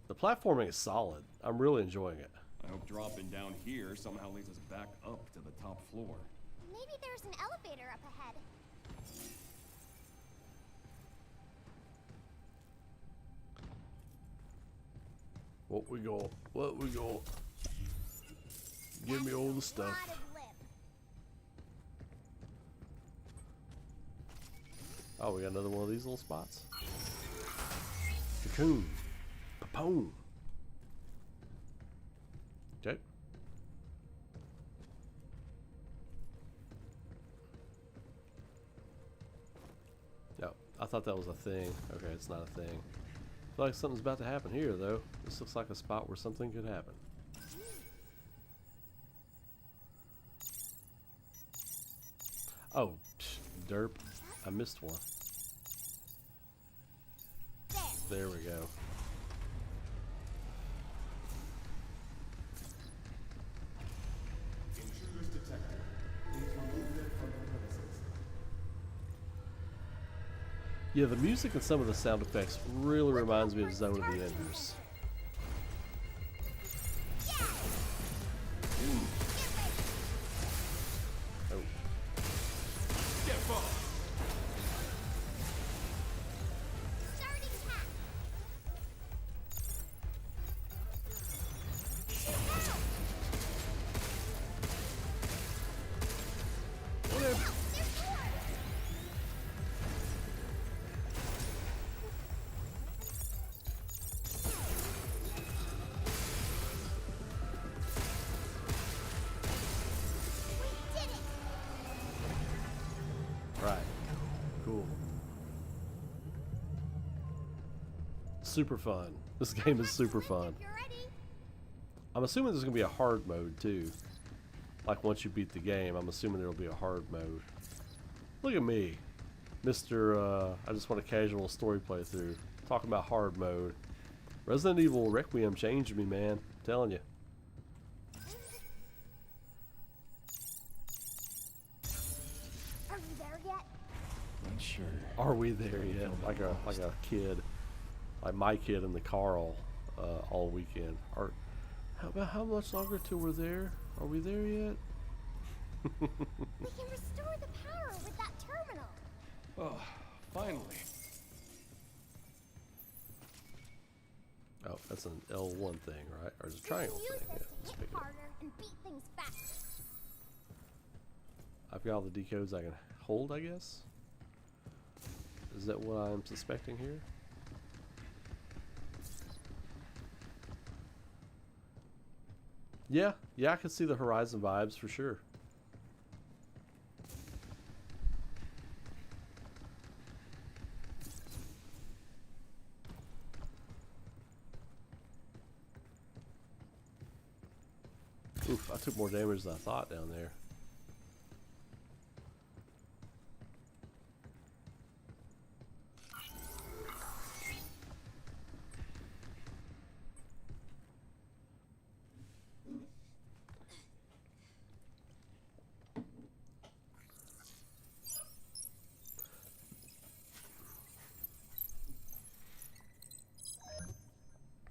The platforming is solid. I'm really enjoying it. I hope dropping down here somehow leads us back up to the top floor. Maybe there's an elevator up ahead. What we got? What we got? Give me all the stuff. Lot of lip. Oh, we got another one of these little spots. Cocoon. Papone. Okay. No, I thought that was a thing. Okay, it's not a thing. I feel like something's about to happen here, though. This looks like a spot where something could happen. Oh, psh, derp. I missed one. There we go. Intruders detected. Please remove them from the premises. Yeah, the music and some of the sound effects really reminds me of Zone of the Enders. Oh. Get fucked! Starting pack. Whatever. Right. Cool. Super fun. This game is super fun. You're ready. I'm assuming there's going to be a hard mode too. Like once you beat the game, I'm assuming there'll be a hard mode. Look at me. Mr. I just want a casual story playthrough. Talking about hard mode. Resident Evil Requiem changed me, man. I'm telling you. Are you there yet? Not sure. Are we there yet? Like a kid, like my kid in the car all weekend. How much longer till we're there? Are we there yet? We can restore the power with that terminal. Oh, finally. Oh, that's an L1 thing, right? Or it's a We can triangle use thing. Yeah, this let's to pick hit it up. harder and beat things faster. I've got all the decodes I can hold, I guess. Is that what I'm suspecting here? Yeah, I can see the Horizon vibes for sure. Oof, I took more damage than I thought down there.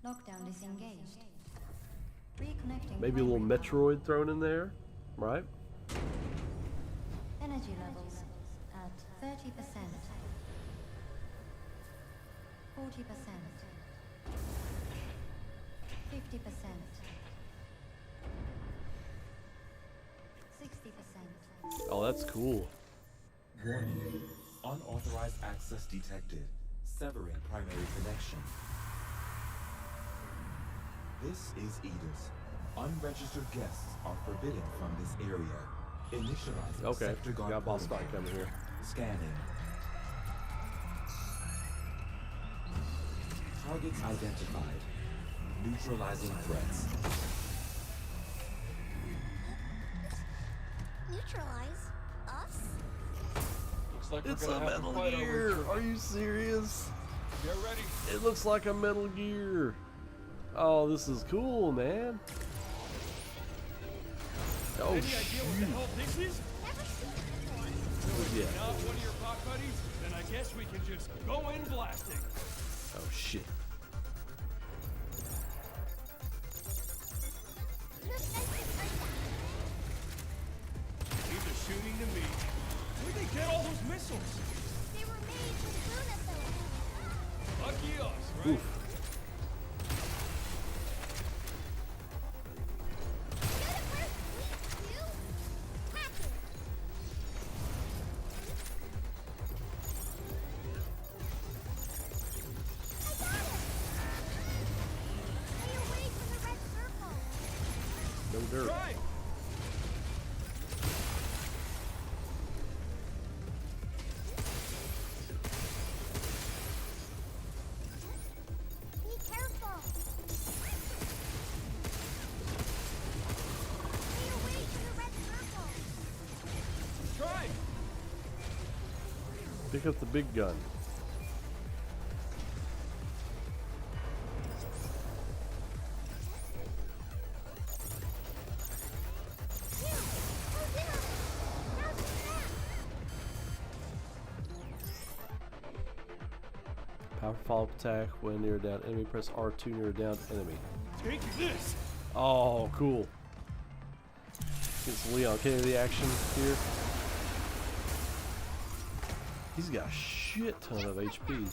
Lockdown disengaged. Reconnecting. Maybe a little primary power. Metroid thrown in there, right? Energy levels at 30%. 40%. 50%. 60%. Oh, that's cool. Warning. Unauthorized access detected. Severing primary connection. This is Edith. Unregistered guests are forbidden from this area. Initializing Okay, sector guard got a boss protocol. fight coming here. Scanning. Targets identified. Neutralizing threats. Neutralize us? Looks like It's we're a gonna have to Metal fight over Gear. each other. Are you serious? Get ready. It looks like a Metal Gear. Oh, this is cool, man. Oh, Any idea what the shoot. hell this is? Never seen it before. Yeah. Not one of your pot buddies? Then I guess we can just go in blasting. Oh, shit. Your senses are down. Leave the shooting to me. Where'd they get all those missiles? They were made with Luna filament. Lucky us, right? Oof. Universe Week 2? Hacking. I got it! Stay away from the red circle. No dirt. Try. Be careful. Stay away from the red circle. Try. Pick up the big gun. Phew! Close in on it. Now's your chance. Power follow-up attack when near a down enemy. Press R2 near a downed enemy. Take this. Oh, cool. Get some Leon Kennedy action here. He's got a shit ton of HP.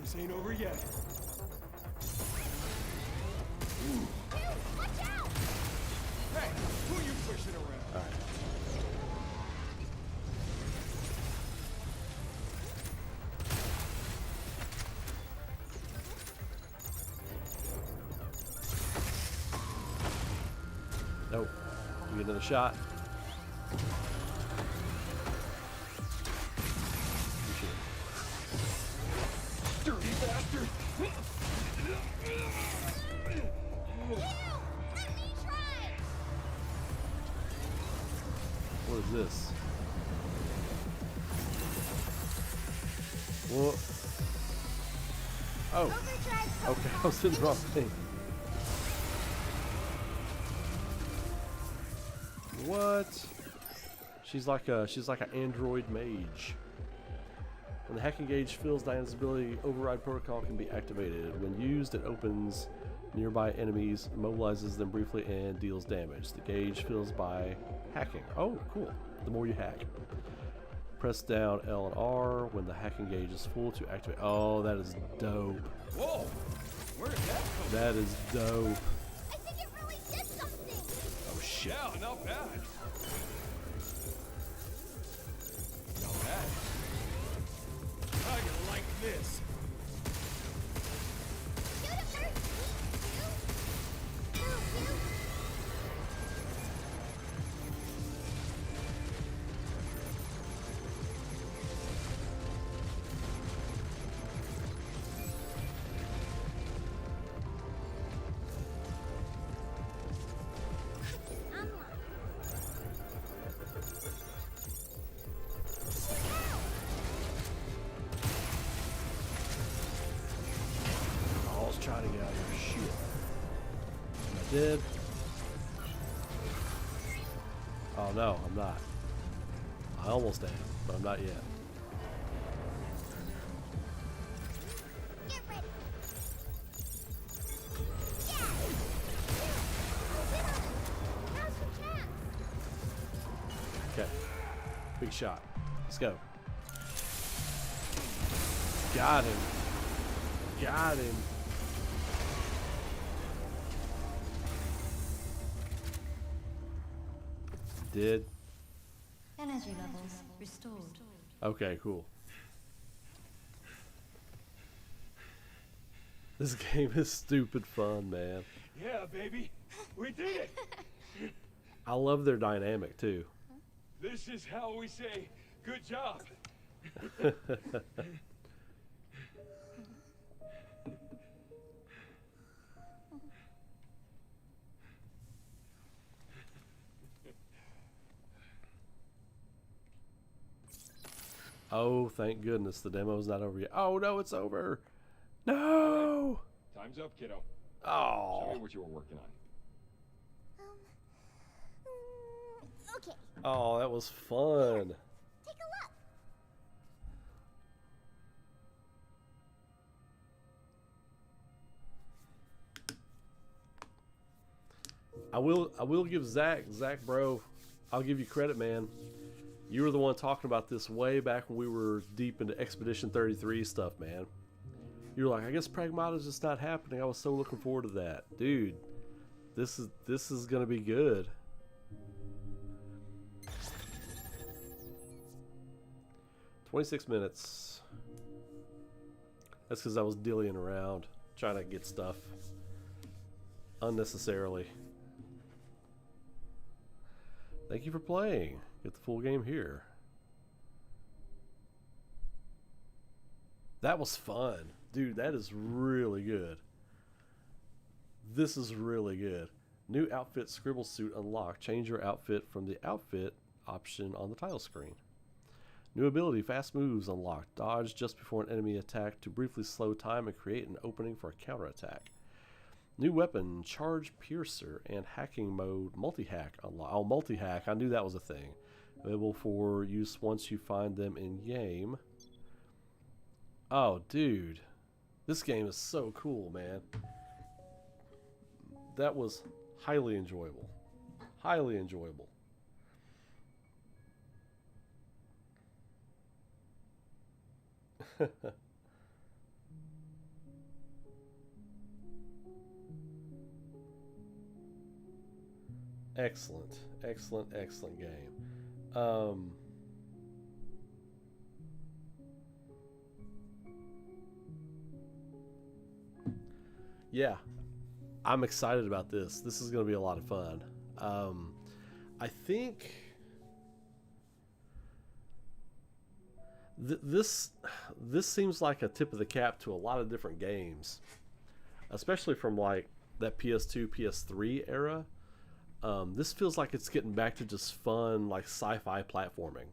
This ain't over yet. Dude, watch out! Hey, who are you pushing around? Alright. Nope. You get another shot. You should. Dirty bastard. Let me try! What is this? What? Oh. Overdrive Okay, I was in the wrong thing. What? She's like an android mage. When the hacking gauge fills, Diana's ability override protocol can be activated. When used, it opens nearby enemies, immobilizes them briefly, and deals damage. The gauge fills by hacking. Oh, cool. The more you hack. Press down L and R when the hacking gauge is full to activate. Oh, that is dope. Whoa. Where did that come That is dope. I think it really did something! Oh shit. Yeah, not bad. Not bad. How you like this? Universe Week 2? Pew, I'm on. I was trying to get out of here. Shit. I did. Oh no, I'm not. I almost am, but I'm not yet. Get ready. Yeah! Close in on it. Now's your chance. Okay. Big shot. Let's go. Got him. Got him. It did? Energy levels restored. Okay, cool. This game is stupid fun, man. Yeah, baby. We did it. I love their dynamic, too. This is how we say good job. Oh, thank goodness the demo's not over yet. Oh, no, it's over. No! Time's up, kiddo. Show Oh. me what you were working on. Okay, Oh, that was fun. take a look. I will give Zach, bro, I'll give you credit, man. You were the one talking about this way back when we were deep into Expedition 33 stuff, man. You were like, I guess Pragmata's just not happening. I was so looking forward to that. Dude, this is gonna be good. "26 minutes. That's because I was dillying around, trying to get stuff unnecessarily. Thank you for playing. Get the full game here. That was fun. Dude, that is really good. This is really good. New outfit scribble suit unlocked. Change your outfit from the outfit option on the title screen. New ability, fast moves unlocked. Dodge just before an enemy attack to briefly slow time and create an opening for a counterattack. New weapon, charge piercer and hacking mode, multi-hack unlocked. Oh, multi-hack, I knew that was a thing. Available for use once you find them in game. Oh, dude. This game is so cool, man. That was highly enjoyable. Highly enjoyable. Excellent, excellent, excellent game. Yeah, I'm excited about this. This is going to be a lot of fun. I think this seems like a tip of the cap to a lot of different games, especially from like that PS2, PS3 era. This feels like it's getting back to just fun, like sci-fi platforming.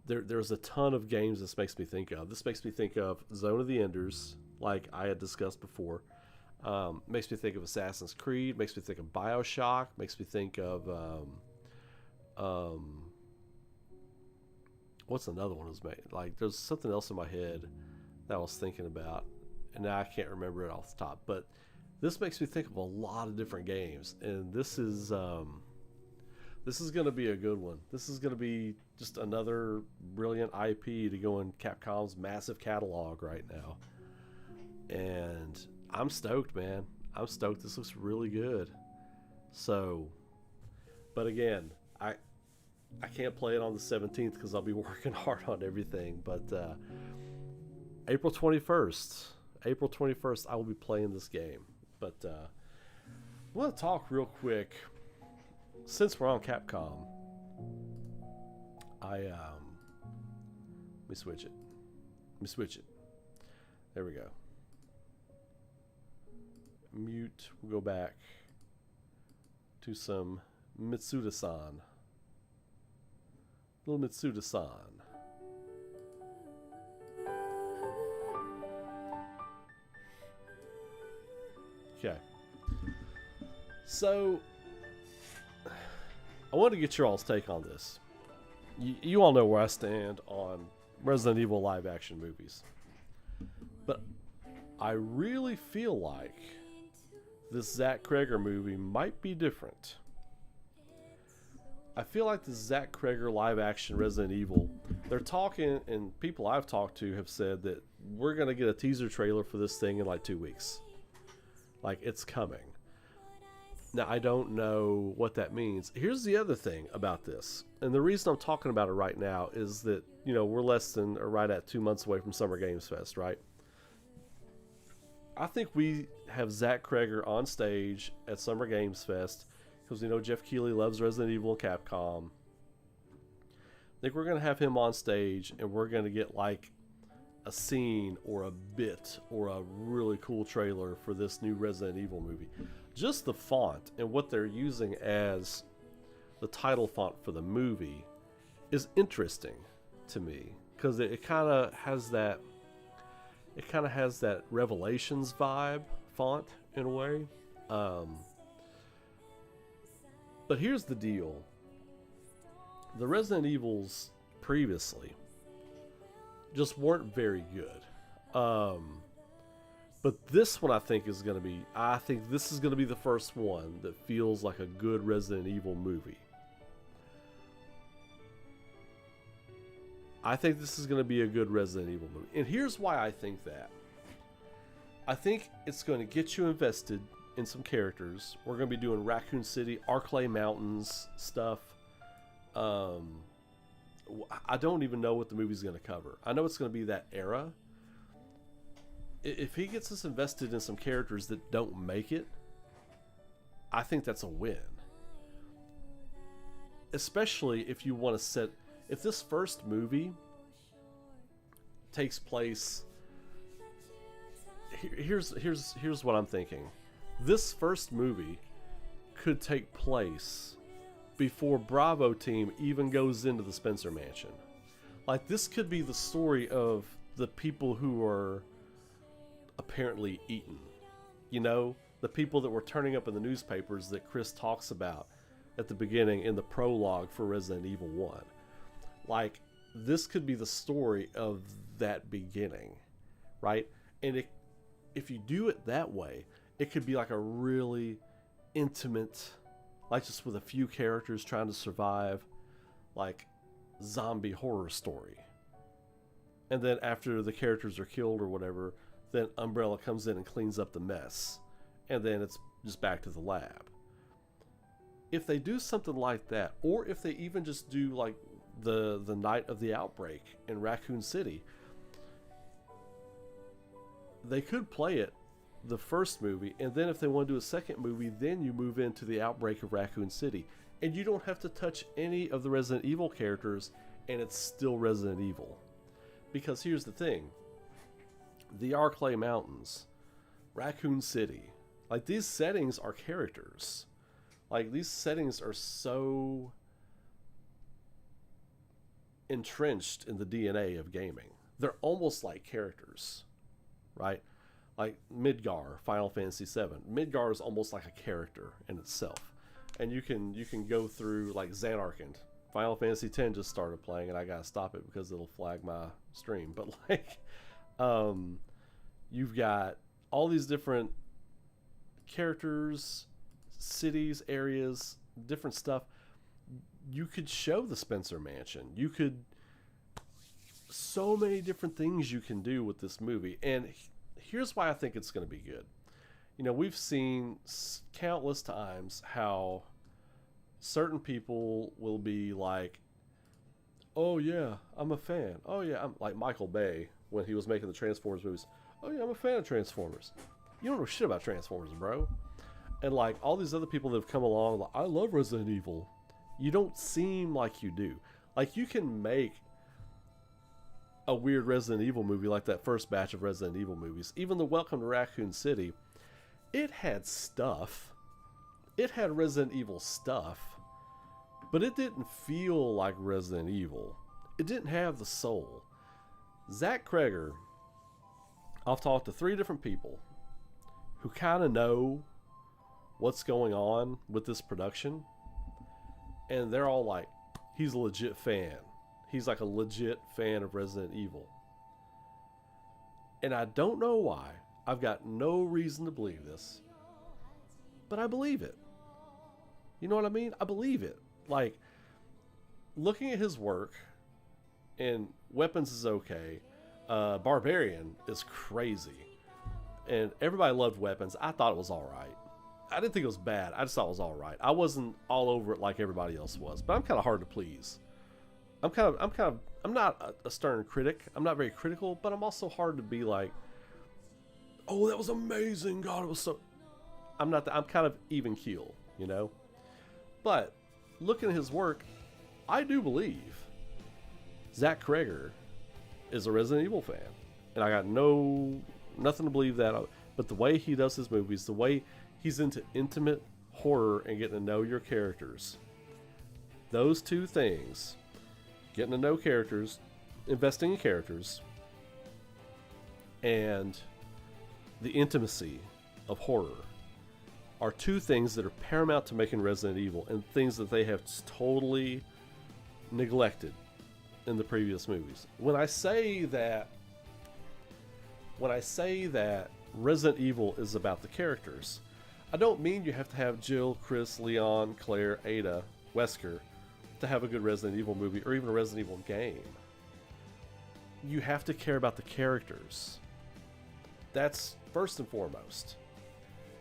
There's a ton of games this makes me think of. This makes me think of Zone of the Enders, like I had discussed before. Makes me think of Assassin's Creed. Makes me think of BioShock. Makes me think of what's another one was made? Like there's something else in my head that I was thinking about, and now I can't remember it off the top. But this makes me think of a lot of different games, and this is going to be a good one. This is going to be just another brilliant IP to go in Capcom's massive catalog right now, and I'm stoked, man. I'm stoked. This looks really good. So, but again, I can't play it on the 17th because I'll be working hard on everything. But April 21st, I will be playing this game. But I want to talk real quick. Since we're on Capcom, let me switch it. There we go. Mute. We'll go back to some Mitsuda-san. Little Mitsuda-san. Okay. So, I wanted to get your all's take on this. You all know where I stand on Resident Evil live action movies. But I really feel like this Zach Kreger movie might be different. I feel like the Zach Kreger live action Resident Evil, they're talking, and people I've talked to have said that we're going to get a teaser trailer for this thing in like 2 weeks. Like, it's coming. Now, I don't know what that means. Here's the other thing about this, and the reason I'm talking about it right now is that, you know, we're less than or right at 2 months away from Summer Games Fest, right? I think we have Zach Kreger on stage at Summer Games Fest because we know Jeff Keighley loves Resident Evil and Capcom. I think we're going to have him on stage, and we're going to get like a scene or a bit or a really cool trailer for this new Resident Evil movie. Just the font and what they're using as the title font for the movie is interesting to me, because it kind of has that Revelations vibe font in a way. But here's the deal. The Resident Evils previously just weren't very good. But this one I think this is going to be the first one that feels like a good Resident Evil movie. I think this is going to be a good Resident Evil movie. And here's why I think that. I think it's going to get you invested in some characters. We're going to be doing Raccoon City, Arklay Mountains stuff. I don't even know what the movie's going to cover. I know it's going to be that era. If he gets us invested in some characters that don't make it, I think that's a win. Especially if you want to set... If this first movie takes place... Here's what I'm thinking. This first movie could take place before Bravo Team even goes into the Spencer Mansion. Like, this could be the story of the people who are apparently eaten. You know, the people that were turning up in the newspapers that Chris talks about at the beginning in the prologue for Resident Evil 1. Like, this could be the story of that beginning, right? And if you do it that way, it could be like a really intimate, like just with a few characters trying to survive, like zombie horror story. And then after the characters are killed or whatever, then Umbrella comes in and cleans up the mess. And then it's just back to the lab. If they do something like that, or if they even just do like the night of the outbreak in Raccoon City, they could play it the first movie, and then if they want to do a second movie, then you move into the outbreak of Raccoon City. And you don't have to touch any of the Resident Evil characters, and it's still Resident Evil. Because here's the thing. The Arklay Mountains, Raccoon City, like these settings are characters. Like these settings are so entrenched in the DNA of gaming. They're almost like characters, right? Like Midgar, Final Fantasy VII. Midgar is almost like a character in itself. And you can go through like Xanarkand. Final Fantasy X just started playing, and I gotta stop it because it'll flag my stream. But like, you've got all these different characters, cities, areas, different stuff. You could show the Spencer Mansion. You could... So many different things you can do with this movie. And here's why I think it's going to be good. You know, we've seen countless times how certain people will be like, oh yeah, I'm a fan. Oh yeah, I'm like Michael Bay when he was making the Transformers movies. Oh yeah, I'm a fan of Transformers. You don't know shit about Transformers, bro. And like all these other people that have come along, like, I love Resident Evil. You don't seem like you do. Like, you can make a weird Resident Evil movie like that first batch of Resident Evil movies. Even the Welcome to Raccoon City, it had stuff. It had Resident Evil stuff, but it didn't feel like Resident Evil. It didn't have the soul. Zach Kreger, I've talked to 3 different people who kind of know what's going on with this production, and they're all like, he's a legit fan. He's like a legit fan of Resident Evil. And I don't know why. I've got no reason to believe this, but I believe it. You know what I mean? I believe it. Like, looking at his work, and Weapons is okay. Barbarian is crazy. And everybody loved Weapons. I thought it was alright. I didn't think it was bad. I just thought it was all right. I wasn't all over it like everybody else was, but I'm kind of hard to please. I'm not a stern critic. I'm not very critical, but I'm also hard to be like, oh, that was amazing. God, it was so. I'm not. I'm kind of even keel, you know. But looking at his work, I do believe Zach Kreger is a Resident Evil fan, and I got nothing to believe that. But the way he does his movies, the way he's into intimate horror and getting to know your characters, those two things, getting to know characters, investing in characters, and the intimacy of horror are two things that are paramount to making Resident Evil, and things that they have totally neglected in the previous movies. When I say that Resident Evil is about the characters, I don't mean you have to have Jill, Chris, Leon, Claire, Ada, Wesker to have a good Resident Evil movie or even a Resident Evil game. You have to care about the characters. That's first and foremost.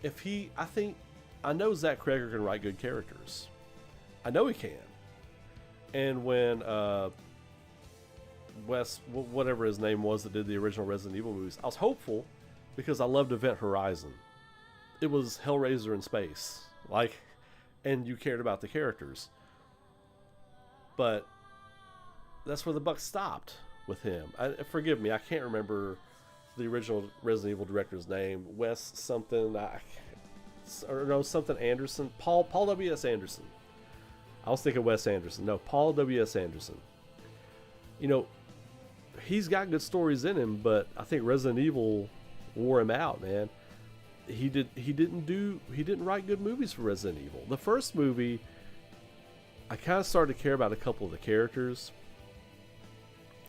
I know Zach Kreger can write good characters. I know he can. And when whatever his name was that did the original Resident Evil movies, I was hopeful because I loved Event Horizon. It was Hellraiser in space, and you cared about the characters. But that's where the buck stopped with him. Forgive me, I can't remember the original Resident Evil director's name. Wes something, something Anderson. Paul W.S. Anderson. I was thinking Wes Anderson. No, Paul W.S. Anderson. You know, he's got good stories in him, but I think Resident Evil wore him out, man. He didn't write good movies for Resident Evil. The first movie, I kind of started to care about a couple of the characters.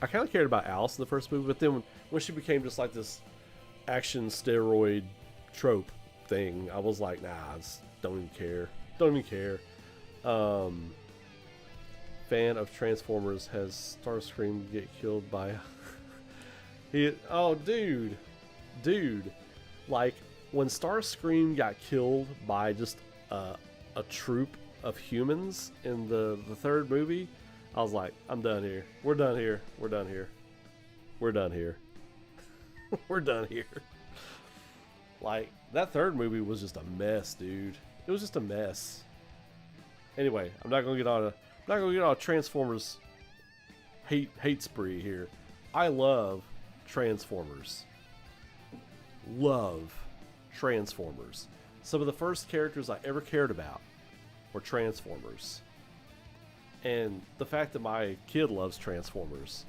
I kind of cared about Alice in the first movie, but then when she became just like this action steroid trope thing, I was like, nah, don't even care. Fan of Transformers, has Starscream get killed by dude, like when Starscream got killed by just a troop of humans in the third movie, I was like, I'm done here. We're done here. Like, that third movie was just a mess, dude. It was just a mess. Anyway, I'm not gonna get on a Transformers hate spree here. I love Transformers. Some of the first characters I ever cared about were Transformers. And the fact that my kid loves Transformers,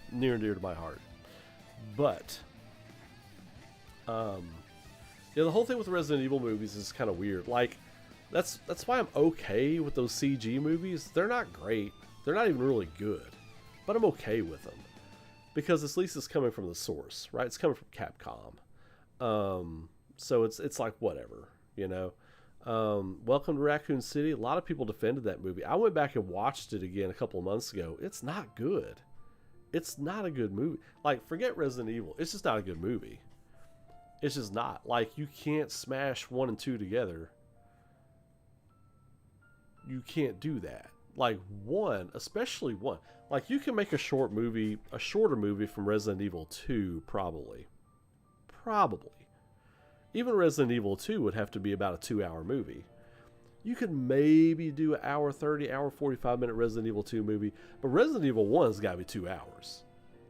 near and dear to my heart. But the whole thing with the Resident Evil movies is kind of weird. Like, that's why I'm okay with those CG movies. They're not great. They're not even really good. But I'm okay with them. Because at least it's coming from the source, right? It's coming from Capcom. So it's like whatever, you know. Welcome to Raccoon City. A lot of people defended that movie. I went back and watched it again a couple of months ago. It's not good. It's not a good movie. Like, forget Resident Evil. It's just not a good movie. It's just not. Like, you can't smash 1 and 2 together. You can't do that. Like, 1, especially 1. Like, you can make a shorter movie from Resident Evil 2, probably. Even Resident Evil 2 would have to be about a 2-hour movie. You could maybe do an hour 30, hour 45-minute Resident Evil 2 movie, but Resident Evil 1's got to be 2 hours.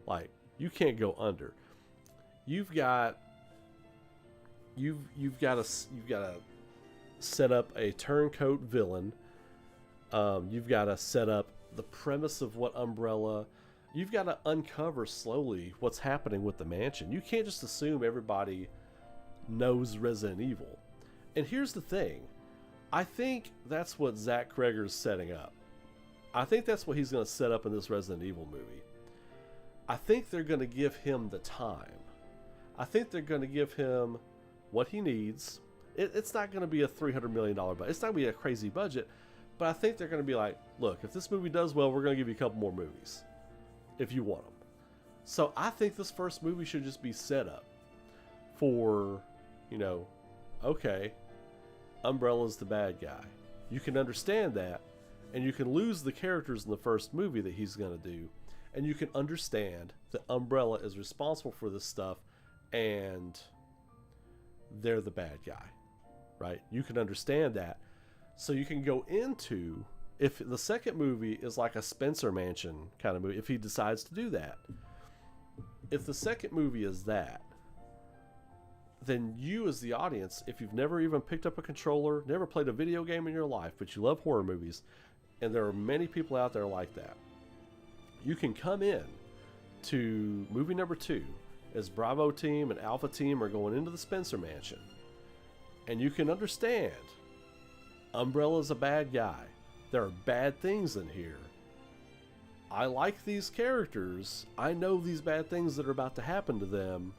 Like, you can't go under. You've got to set up a turncoat villain. You've got to set up the premise of what Umbrella. You've got to uncover slowly what's happening with the mansion. You can't just assume everybody knows Resident Evil. And here's the thing. I think that's what Zach Kreger's setting up. I think that's what he's going to set up in this Resident Evil movie. I think they're going to give him the time. I think they're going to give him what he needs. It's not going to be a $300 million budget. It's not going to be a crazy budget. But I think they're going to be like, look, if this movie does well, we're going to give you a couple more movies. If you want them. So I think this first movie should just be set up for, okay, Umbrella's the bad guy. You can understand that, and you can lose the characters in the first movie that he's going to do, and you can understand that Umbrella is responsible for this stuff, and they're the bad guy, right? You can understand that. So you can go into, if the second movie is like a Spencer Mansion kind of movie, if he decides to do that, if the second movie is that, then you as the audience, if you've never even picked up a controller, never played a video game in your life, but you love horror movies, and there are many people out there like that, you can come in to movie number 2 as Bravo team and Alpha team are going into the Spencer Mansion, and you can understand Umbrella's a bad guy. There are bad things in here. I like these characters. I know these bad things that are about to happen to them.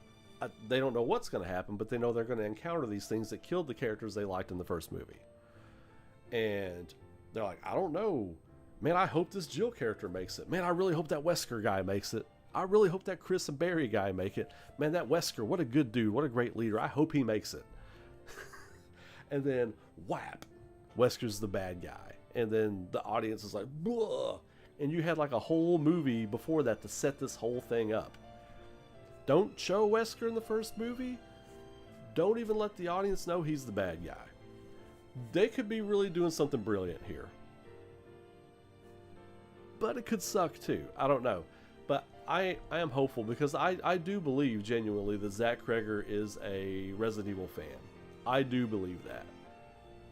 They don't know what's going to happen, but they know they're going to encounter these things that killed the characters they liked in the first movie. And they're like, I don't know. Man, I hope this Jill character makes it. Man, I really hope that Wesker guy makes it. I really hope that Chris and Barry guy make it. Man, that Wesker, what a good dude. What a great leader. I hope he makes it. And then, whap, Wesker's the bad guy. And then the audience is like, blah. And you had like a whole movie before that to set this whole thing up. Don't show Wesker in the first movie. Don't even let the audience know he's the bad guy. They could be really doing something brilliant here. But it could suck too. I don't know. But I am hopeful because I do believe genuinely that Zach Kreger is a Resident Evil fan. I do believe that.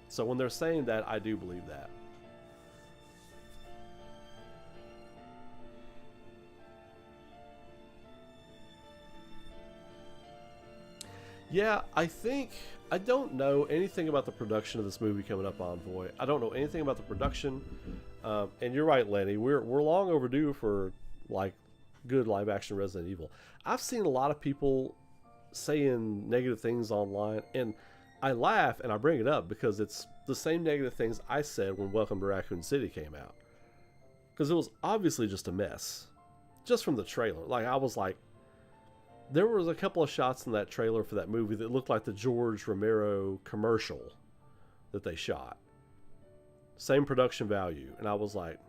So when they're saying that, I do believe that. Yeah, I don't know anything about the production of this movie coming up, Envoy. I don't know anything about the production. And you're right, Lenny. We're long overdue for like good live action Resident Evil. I've seen a lot of people saying negative things online, and I laugh and I bring it up because it's the same negative things I said when Welcome to Raccoon City came out. Because it was obviously just a mess. Just from the trailer. Like, I was like, there was a couple of shots in that trailer for that movie that looked like the George Romero commercial that they shot. Same production value. And I was like,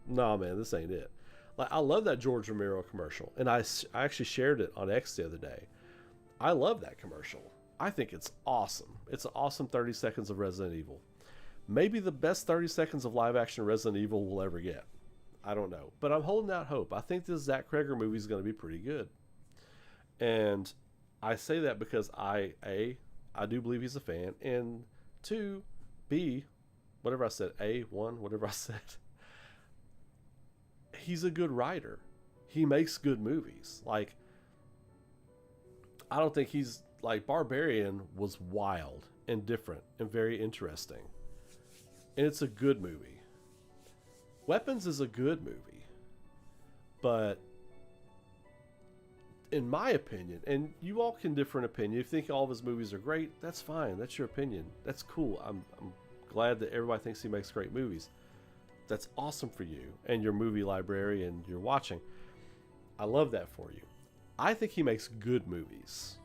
nah, man, this ain't it. Like, I love that George Romero commercial. And I actually shared it on X the other day. I love that commercial. I think it's awesome. It's an awesome 30 seconds of Resident Evil. Maybe the best 30 seconds of live action Resident Evil we'll ever get. I don't know. But I'm holding out hope. I think this Zach Kreger movie is going to be pretty good. And I say that because I do believe he's a fan, and 2, B, whatever I said, whatever I said, he's a good writer. He makes good movies. Like, I don't think he's, like, Barbarian was wild and different and very interesting. And it's a good movie. Weapons is a good movie. But in my opinion, and you all can differ in opinion, if you think all of his movies are great, that's fine. That's your opinion. That's cool. I'm glad that everybody thinks he makes great movies. That's awesome for you and your movie library and you're watching. I love that for you. I think he makes good movies.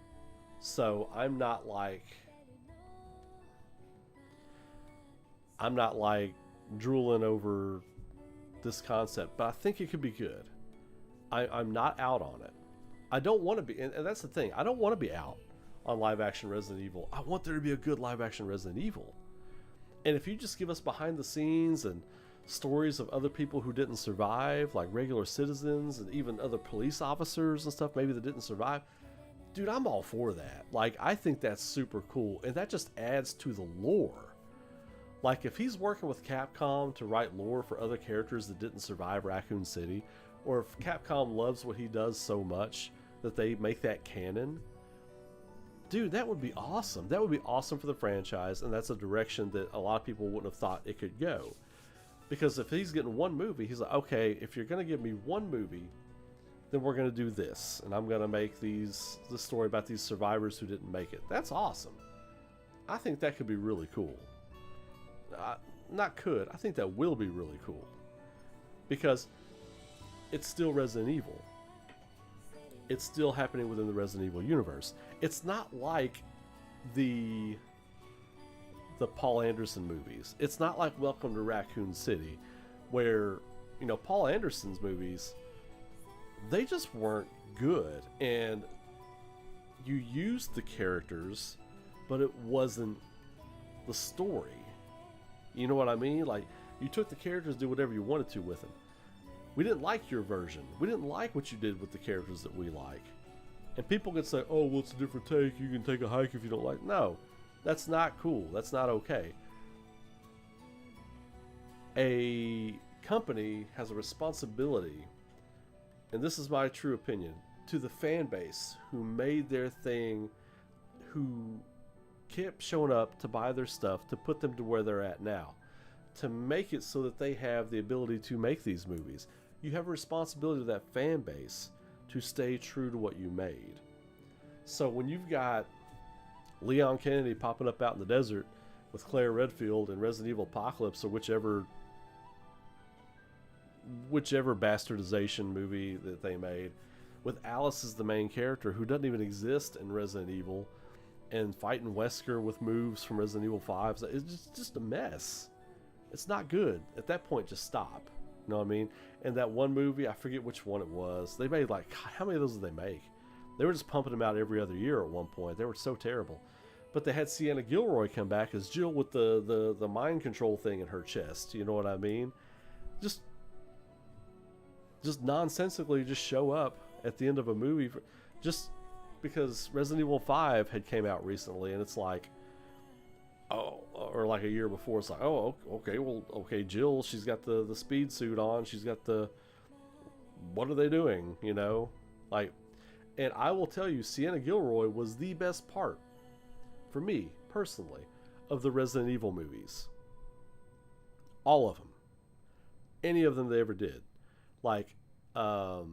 So I'm not like drooling over this concept, but I think it could be good. I'm not out on it. I don't want to be, and that's the thing, I don't want to be out on live action Resident Evil. I want there to be a good live action Resident Evil. And if you just give us behind the scenes and stories of other people who didn't survive, like regular citizens and even other police officers and stuff maybe that didn't survive, dude, I'm all for that. Like, I think that's super cool, and that just adds to the lore. Like, if he's working with Capcom to write lore for other characters that didn't survive Raccoon City, or if Capcom loves what he does so much that they make that canon, dude, that would be awesome. That would be awesome for the franchise, and that's a direction that a lot of people wouldn't have thought it could go. Because if he's getting one movie, he's like, okay, if you're going to give me one movie, then we're going to do this, and I'm going to make this story about these survivors who didn't make it. That's awesome. I think that could be really cool. I think that will be really cool. Because it's still Resident Evil. It's still happening within the Resident Evil universe. It's not like the Paul Anderson movies. It's not like Welcome to Raccoon City, where, you know, Paul Anderson's movies, they just weren't good, and you used the characters, but it wasn't the story. You know what I mean? Like, you took the characters, did whatever you wanted to with them. We didn't like your version. We didn't like what you did with the characters that we like. And people could say, oh, well, it's a different take. You can take a hike if you don't like. No, that's not cool. That's not okay. A company has a responsibility, and this is my true opinion, to the fan base who made their thing, who kept showing up to buy their stuff, to put them to where they're at now, to make it so that they have the ability to make these movies. You have a responsibility to that fan base to stay true to what you made. So when you've got Leon Kennedy popping up out in the desert with Claire Redfield in Resident Evil Apocalypse, or whichever bastardization movie that they made, with Alice as the main character who doesn't even exist in Resident Evil, and fighting Wesker with moves from Resident Evil 5, it's just a mess. It's not good. At that point, just stop. You know what I mean? And that one movie, I forget which one it was, they made like, God, how many of those did they make? They were just pumping them out every other year at one point. They were so terrible. But they had Sienna Gilroy come back as Jill with the mind control thing in her chest. You know what I mean? Just nonsensically just show up at the end of a movie just because Resident Evil 5 had came out recently, and it's like, oh, or like a year before, it's like, oh, okay, well, okay, Jill, she's got the speed suit on, she's got the, what are they doing, you know? Like, and I will tell you, Sienna Gilroy was the best part, for me, personally, of the Resident Evil movies. All of them. Any of them they ever did. Like, the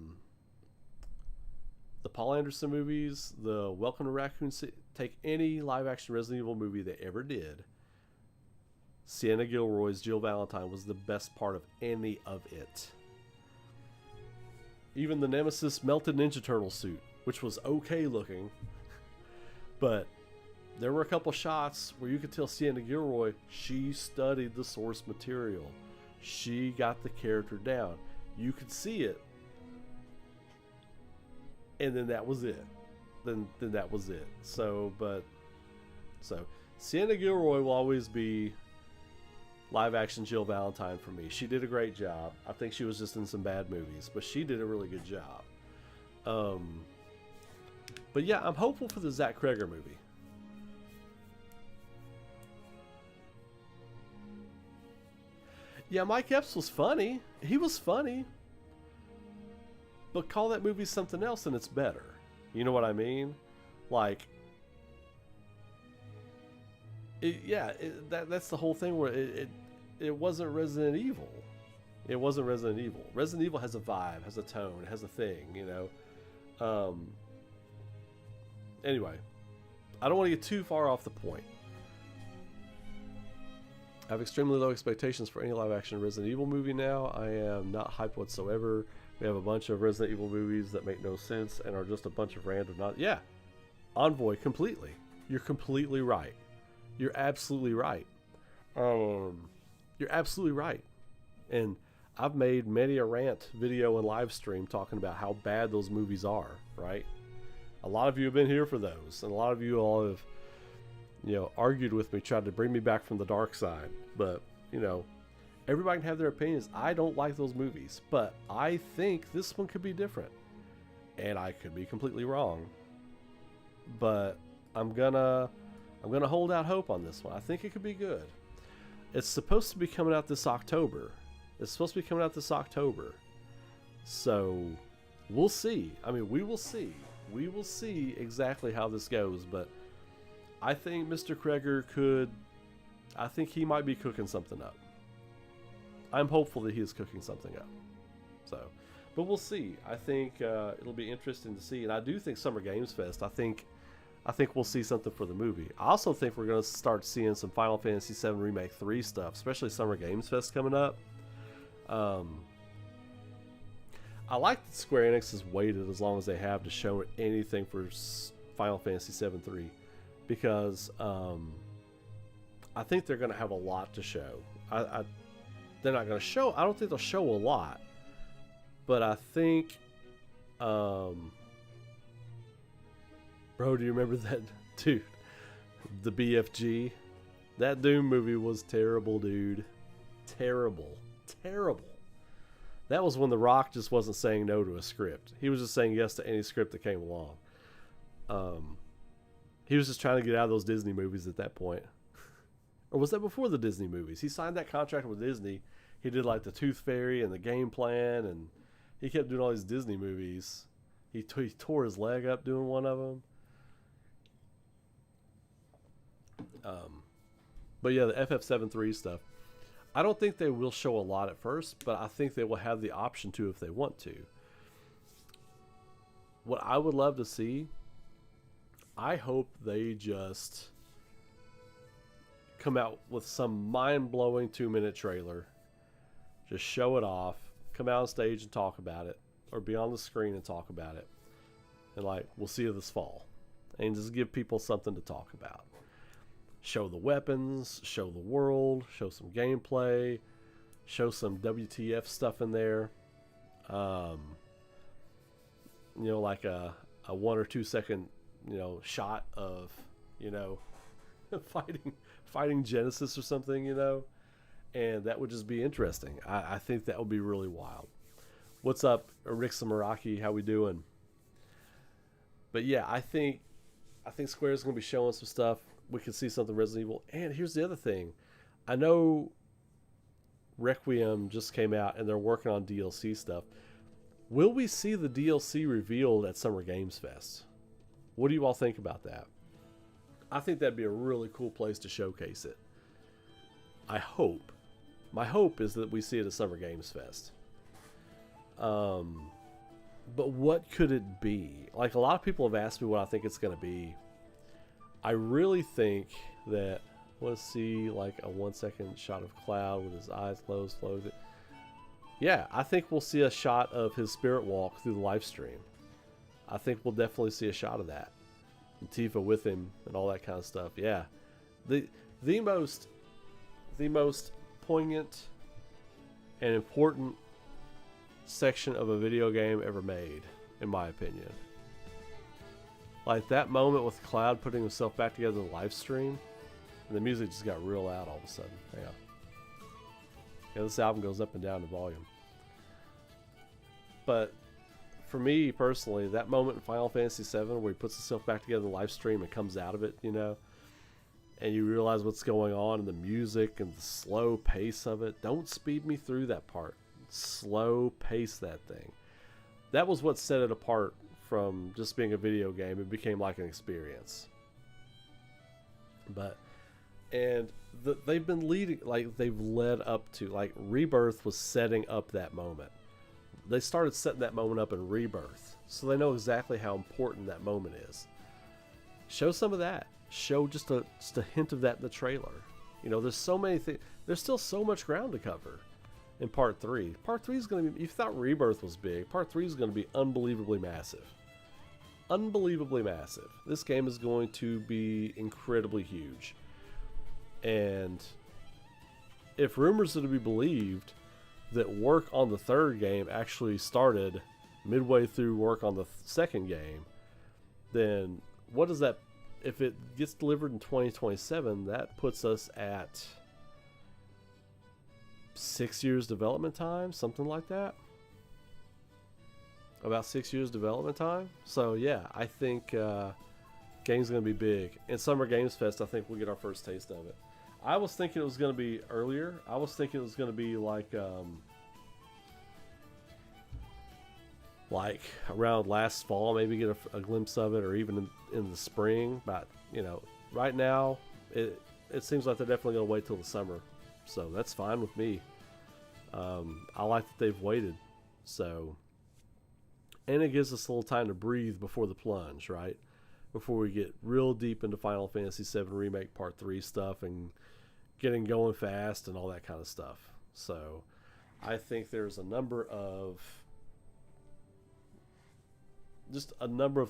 Paul Anderson movies, the Welcome to Raccoon City, take any live-action Resident Evil movie they ever did, Sienna Gilroy's Jill Valentine was the best part of any of it. Even the Nemesis melted Ninja Turtle suit, which was okay looking, but there were a couple shots where you could tell Sienna Gilroy, she studied the source material. She got the character down. You could see it. And then that was it. Then that was it. So Sienna Gilroy will always be live action Jill Valentine for me. She did a great job. I think she was just in some bad movies, but she did a really good job. But yeah, I'm hopeful for the Zach Kreger movie. Yeah, Mike Epps was funny. He was funny. But call that movie something else and it's better. You know what I mean? Like, that's the whole thing where it wasn't Resident Evil. It wasn't Resident Evil. Resident Evil has a vibe, has a tone, has a thing, you know? Anyway, I don't want to get too far off the point. I have extremely low expectations for any live-action Resident Evil movie now. I am not hyped whatsoever. We have a bunch of Resident Evil movies that make no sense and are just a bunch of random Yeah, Envoy, completely. You're completely right. You're absolutely right. You're absolutely right. And I've made many a rant video and live stream talking about how bad those movies are, right? A lot of you have been here for those, and a lot of you all have, you know, argued with me, tried to bring me back from the dark side. But, you know, everybody can have their opinions. I don't like those movies, but I think this one could be different. And I could be completely wrong. But I'm gonna hold out hope on this one. I think it could be good. It's supposed to be coming out this October. So we'll see. I mean, we will see. We will see exactly how this goes, but I think Mr. Kreger I think he might be cooking something up. I'm hopeful that he is cooking something up. So, but we'll see. I think it'll be interesting to see, and I do think Summer Games Fest, I think we'll see something for the movie. I also think we're going to start seeing some Final Fantasy VII Remake 3 stuff, especially Summer Games Fest coming up. I like that Square Enix has waited as long as they have to show anything for Final Fantasy VII 3. because I think they're going to have a lot to show. They're not going to show. I don't think they'll show a lot, but I think, bro, do you remember that, dude? The BFG, that Doom movie was terrible, dude. Terrible, terrible. That was when The Rock just wasn't saying no to a script. He was just saying yes to any script that came along. He was just trying to get out of those Disney movies at that point. Or was that before the Disney movies? He signed that contract with Disney. He did like the Tooth Fairy and the Game Plan, and he kept doing all these Disney movies. He tore his leg up doing one of them. But yeah, the FF73 stuff. I don't think they will show a lot at first, but I think they will have the option to if they want to. What I would love to see, I hope they just come out with some mind-blowing 2-minute trailer. Just show it off, come out on stage and talk about it, or be on the screen and talk about it. And like, we'll see you this fall. And just give people something to talk about. Show the weapons, show the world, show some gameplay, show some WTF stuff in there. You know, like a 1 or 2 second, you know, shot of, you know, fighting Genesis or something, you know, and that would just be interesting. I think that would be really wild. What's up, Rick Samaraki? How we doing? But yeah, I think Square's gonna be showing some stuff. We could see something Resident Evil. And here's the other thing. I know Requiem just came out and they're working on DLC stuff. Will we see the DLC revealed at Summer Games Fest? What do you all think about that? I think that'd be a really cool place to showcase it. I hope. My hope is that we see it at Summer Games Fest. But what could it be? Like, a lot of people have asked me what I think it's going to be. I really think that I want to see like a 1 second shot of Cloud with his eyes closed. Yeah, I think we'll see a shot of his spirit walk through the live stream. I think we'll definitely see a shot of that. And Tifa with him and all that kind of stuff. Yeah. The most poignant and important section of a video game ever made, in my opinion. Like that moment with Cloud putting himself back together in the live stream, and the music just got real loud all of a sudden. Yeah, this album goes up and down in volume. But for me personally, that moment in Final Fantasy VII where he puts himself back together in the live stream and comes out of it, you know, and you realize what's going on and the music and the slow pace of it. Don't speed me through that part. Slow pace that thing. That was what set it apart from just being a video game. It became like an experience. They've been leading, like they've led up to, like Rebirth was setting up that moment. They started setting that moment up in Rebirth, so they know exactly how important that moment is. Show some of that. Show just a hint of that in the trailer. You know, there's so many things. There's still so much ground to cover in Part 3. Part 3 is going to be, if you thought Rebirth was big, Part 3 is going to be unbelievably massive. Unbelievably massive. This game is going to be incredibly huge. And if rumors are to be believed that work on the third game actually started midway through work on the second game, then what does that, if it gets delivered in 2027, that puts us at 6 years development time, something like that. About 6 years development time. So yeah, I think game's gonna be big. In Summer Games Fest, I think we'll get our first taste of it. I was thinking it was gonna be earlier. I was thinking it was gonna be like around last fall, maybe get a glimpse of it, or even in the spring. But you know, right now it seems like they're definitely gonna wait till the summer. So that's fine with me. I like that they've waited. So. And it gives us a little time to breathe before the plunge, right? Before we get real deep into Final Fantasy VII Remake Part 3 stuff and getting going fast and all that kind of stuff. So I think there's a number of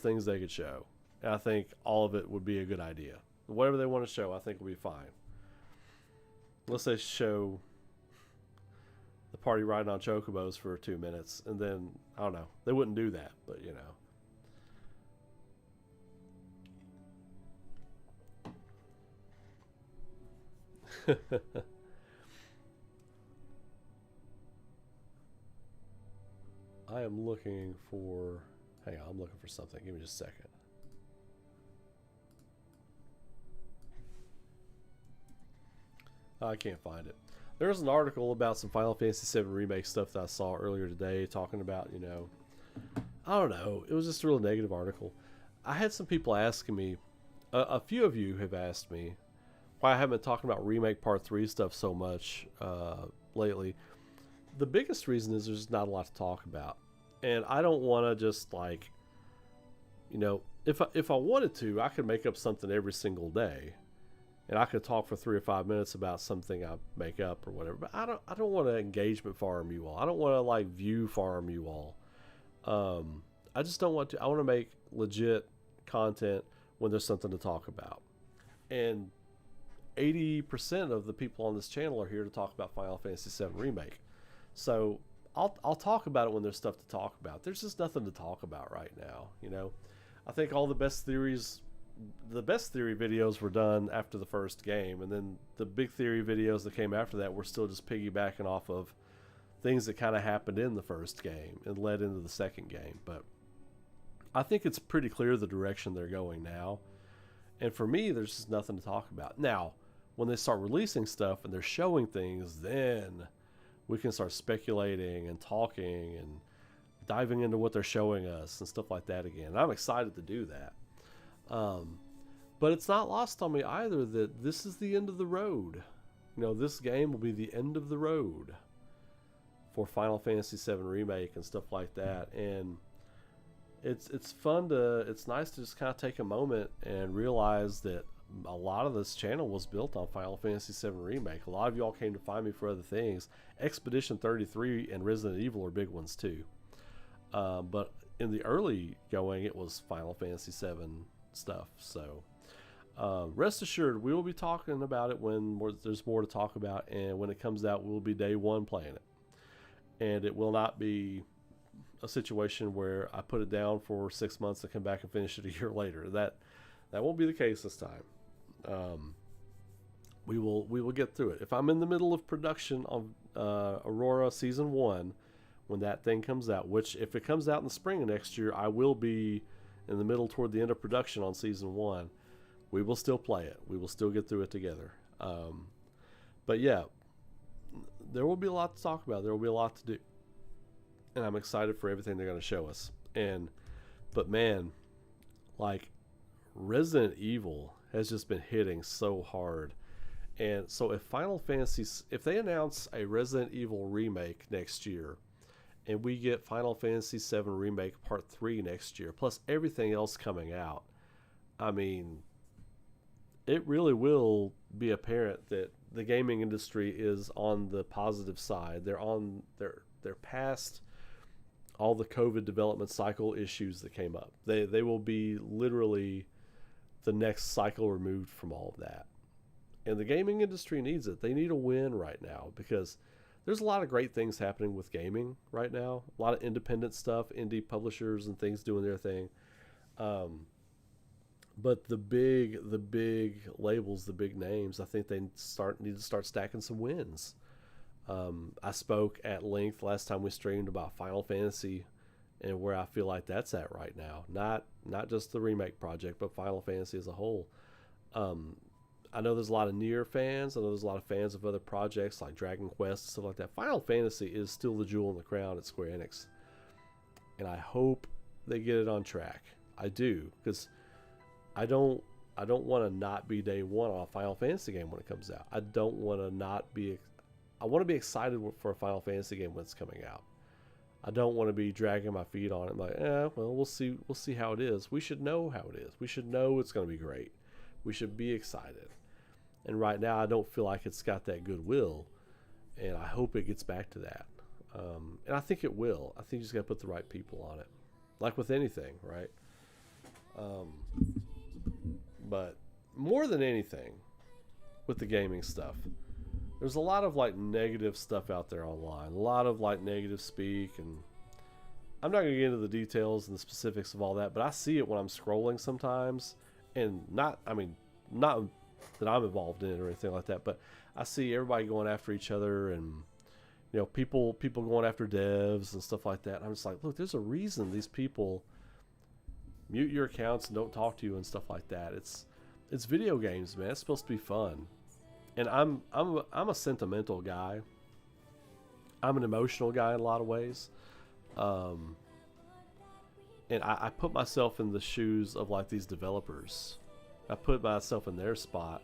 things they could show. And I think all of it would be a good idea. Whatever they want to show, I think will be fine. Let's say show the party riding on chocobos for 2 minutes, and then I don't know. They wouldn't do that, but you know. I am looking for. Hang on, I'm looking for something. Give me just a second. I can't find it. There's an article about some Final Fantasy VII Remake stuff that I saw earlier today talking about, you know, I don't know. It was just a real negative article. I had some people asking me, a few of you have asked me why I haven't been talking about Remake Part 3 stuff so much lately. The biggest reason is there's not a lot to talk about. And I don't want to just like, you know, if I wanted to, I could make up something every single day. And I could talk for 3 or 5 minutes about something I make up or whatever. But I don't want to engagement farm you all. I don't want to like view farm you all. I just don't want to. I want to make legit content when there's something to talk about. And 80% of the people on this channel are here to talk about Final Fantasy VII Remake. So I'll talk about it when there's stuff to talk about. There's just nothing to talk about right now. You know, I think all the best theory videos were done after the first game, and then the big theory videos that came after that were still just piggybacking off of things that kind of happened in the first game and led into the second game. But I think it's pretty clear the direction they're going now, and for me there's just nothing to talk about. Now when they start releasing stuff and they're showing things, then we can start speculating and talking and diving into what they're showing us and stuff like that again. And I'm excited to do that. But it's not lost on me either that this is the end of the road. You know, this game will be the end of the road for Final Fantasy VII Remake and stuff like that. And it's nice to just kind of take a moment and realize that a lot of this channel was built on Final Fantasy VII Remake. A lot of y'all came to find me for other things. Expedition 33 and Resident Evil are big ones too. But in the early going, it was Final Fantasy VII stuff. So rest assured, we will be talking about it when there's more to talk about, and when it comes out, we'll be day one playing it. And it will not be a situation where I put it down for 6 months and come back and finish it a year later. That won't be the case this time. We will get through it. If I'm in the middle of production of Aurora Season 1, when that thing comes out, which if it comes out in the spring of next year, I will be in the middle toward the end of production on Season 1. We will still play it. We will still get through it together. But yeah, there will be a lot to talk about. There will be a lot to do. And I'm excited for everything they're going to show us. But man, like Resident Evil has just been hitting so hard. And so if they announce a Resident Evil remake next year, and we get Final Fantasy VII Remake Part 3 next year, plus everything else coming out, I mean, it really will be apparent that the gaming industry is on the positive side. They're past all the COVID development cycle issues that came up. They will be literally the next cycle removed from all of that. And the gaming industry needs it. They need a win right now, because there's a lot of great things happening with gaming right now. A lot of independent stuff, indie publishers and things doing their thing. But the big labels, the big names, I think they need to start stacking some wins. I spoke at length last time we streamed about Final Fantasy and where I feel like that's at right now. Not just the remake project, but Final Fantasy as a whole. I know there's a lot of Nier fans. I know there's a lot of fans of other projects like Dragon Quest and stuff like that. Final Fantasy is still the jewel in the crown at Square Enix. And I hope they get it on track. I do, because I don't want to not be day one on a Final Fantasy game when it comes out. I don't want to not be... I want to be excited for a Final Fantasy game when it's coming out. I don't want to be dragging my feet on it. I'm like, well, we'll see how it is. We should know how it is. We should know it's going to be great. We should be excited. And right now, I don't feel like it's got that goodwill, and I hope it gets back to that. And I think it will. I think you just got to put the right people on it, like with anything, right? But more than anything, with the gaming stuff, there's a lot of like negative stuff out there online. A lot of like negative speak, and I'm not gonna get into the details and the specifics of all that, but I see it when I'm scrolling sometimes, and not that I'm involved in it or anything like that, but I see everybody going after each other, and people going after devs and stuff like that. And I'm just like, look, there's a reason these people mute your accounts and don't talk to you and stuff like that. It's video games, man. It's supposed to be fun. And I'm a sentimental guy. I'm an emotional guy in a lot of ways. And I put myself in the shoes of like these developers. I put myself in their spot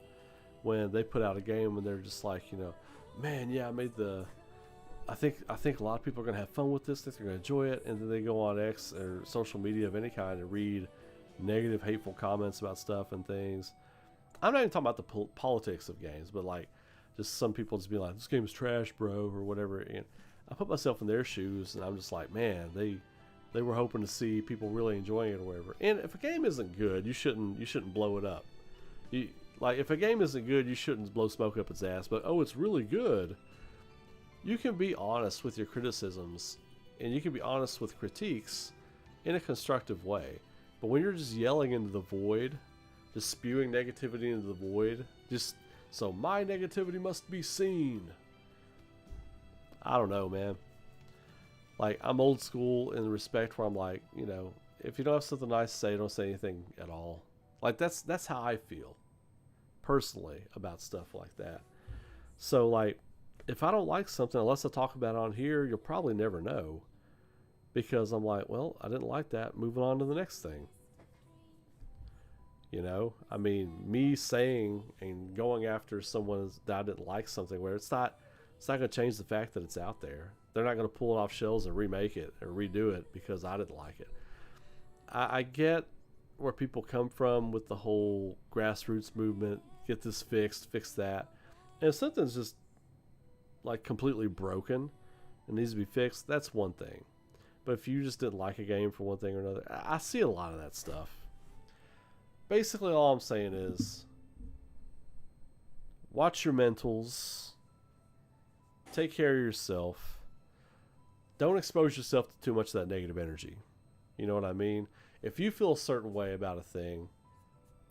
when they put out a game and they're just like, man, yeah, I think a lot of people are gonna have fun with this. I think they're gonna enjoy it, and then they go on X or social media of any kind and read negative, hateful comments about stuff and things. I'm not even talking about the politics of games, but like just some people just be like, "This game's trash, bro," or whatever. And I put myself in their shoes, and I'm just like, man, they were hoping to see people really enjoying it or whatever. And if a game isn't good, you shouldn't blow it up. Like if a game isn't good, you shouldn't blow smoke up its ass. But oh, it's really good. You can be honest with your criticisms, and you can be honest with critiques in a constructive way. But when you're just yelling into the void, just spewing negativity into the void, just so my negativity must be seen. I don't know, man. Like, I'm old school in the respect where I'm like, if you don't have something nice to say, don't say anything at all. Like, that's how I feel personally about stuff like that. So, like, if I don't like something, unless I talk about it on here, you'll probably never know. Because I'm like, well, I didn't like that. Moving on to the next thing. I mean, me saying and going after someone that I didn't like something, where it's not going to change the fact that it's out there. They're not going to pull it off shelves and remake it or redo it because I didn't like it. I get where people come from with the whole grassroots movement. Get this fixed, fix that. And if something's just like completely broken and needs to be fixed, that's one thing. But if you just didn't like a game for one thing or another, I see a lot of that stuff. Basically, all I'm saying is watch your mentals, take care of yourself, don't expose yourself to too much of that negative energy. You know what I mean? If you feel a certain way about a thing,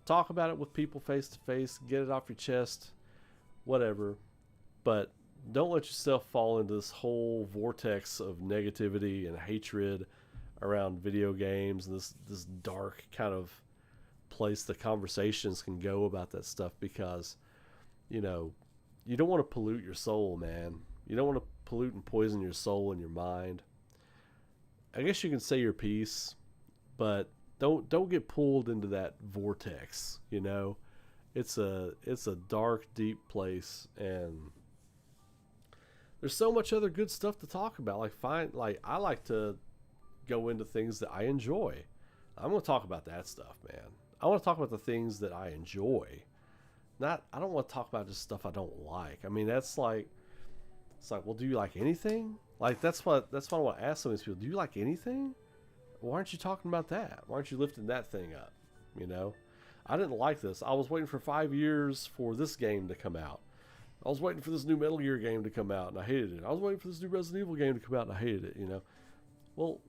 talk about it with people face to face, get it off your chest, whatever. But don't let yourself fall into this whole vortex of negativity and hatred around video games and this dark kind of place the conversations can go about that stuff, because you don't want to pollute your soul, man. You don't want to pollute and poison your soul and your mind. I guess you can say your piece, but don't get pulled into that vortex. It's a dark, deep place, and there's so much other good stuff to talk about. I like to go into things that I enjoy. I'm going to talk about that stuff, man. I want to talk about the things that I enjoy. I don't want to talk about just stuff I don't like. I mean, it's like, well, do you like anything? Like, that's what I want to ask some of these people. Do you like anything? Why aren't you talking about that? Why aren't you lifting that thing up? I didn't like this. I was waiting for 5 years for this game to come out. I was waiting for this new Metal Gear game to come out, and I hated it. I was waiting for this new Resident Evil game to come out, and I hated it, Well,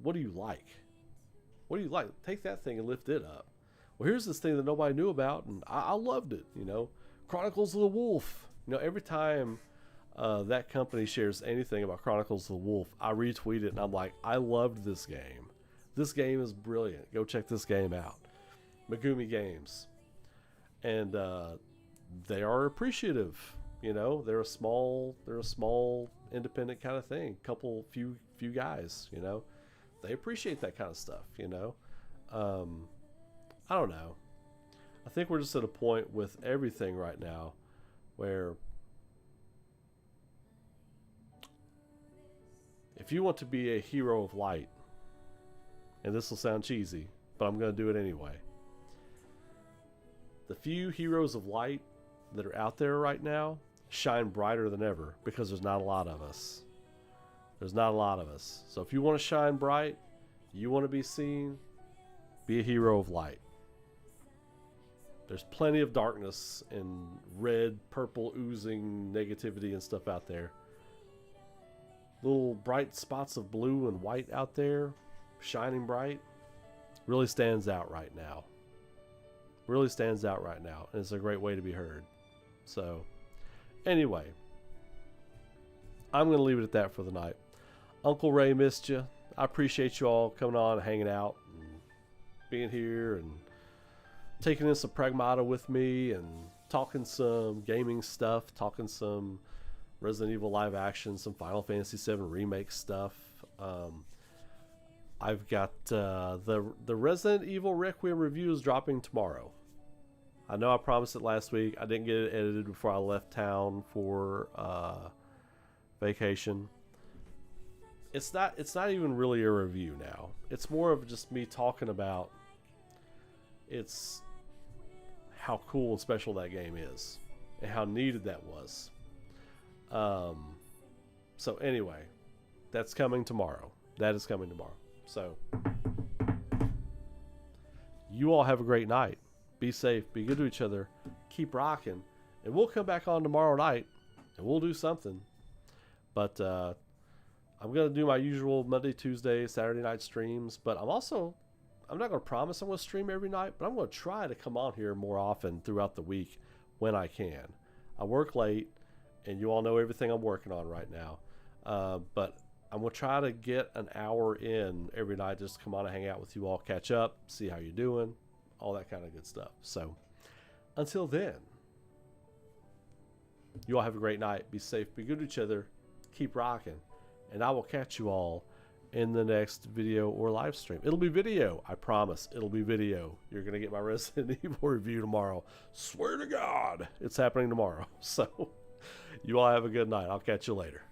what do you like? What do you like? Take that thing and lift it up. Well, here's this thing that nobody knew about, and I loved it, Chronicles of the Wolf. Every time that company shares anything about Chronicles of the Wolf, I retweet it, and I'm like, I loved this game. This game is brilliant. Go check this game out. Megumi Games. And they are appreciative. They're a small independent kind of thing. Few guys, They appreciate that kind of stuff, I don't know. I think we're just at a point with everything right now where if you want to be a hero of light, and this will sound cheesy, but I'm going to do it anyway. The few heroes of light that are out there right now shine brighter than ever because there's not a lot of us. So if you want to shine bright, you want to be seen, Be a hero of light. There's plenty of darkness and red, purple, oozing negativity and stuff out there. Little bright spots of blue and white out there, shining bright, really stands out right now. Really stands out right now, and it's a great way to be heard. So, anyway, I'm going to leave it at that for the night. Uncle Ray missed you. I appreciate you all coming on and hanging out and being here and taking in some Pragmata with me and talking some gaming stuff, talking some Resident Evil live action, some Final Fantasy VII remake stuff. I've got the Resident Evil Requiem review is dropping tomorrow. I know I promised it last week. I didn't get it edited before I left town for vacation. It's not even really a review now. It's more of just me talking about how cool and special that game is and how needed that was. So anyway, that's coming tomorrow. That is coming tomorrow. So you all have a great night. Be safe. Be good to each other. Keep rocking. And we'll come back on tomorrow night and we'll do something. But I'm going to do my usual Monday, Tuesday, Saturday night streams. But I'm not going to promise I'm going to stream every night. But I'm going to try to come on here more often throughout the week when I can. I work late. And you all know everything I'm working on right now. But I'm going to try to get an hour in every night just to come on and hang out with you all, catch up, see how you're doing, all that kind of good stuff. So until then, you all have a great night. Be safe. Be good to each other. Keep rocking. And I will catch you all in the next video or live stream. It'll be video. I promise. It'll be video. You're going to get my Resident Evil review tomorrow. Swear to God. It's happening tomorrow. So you all have a good night. I'll catch you later.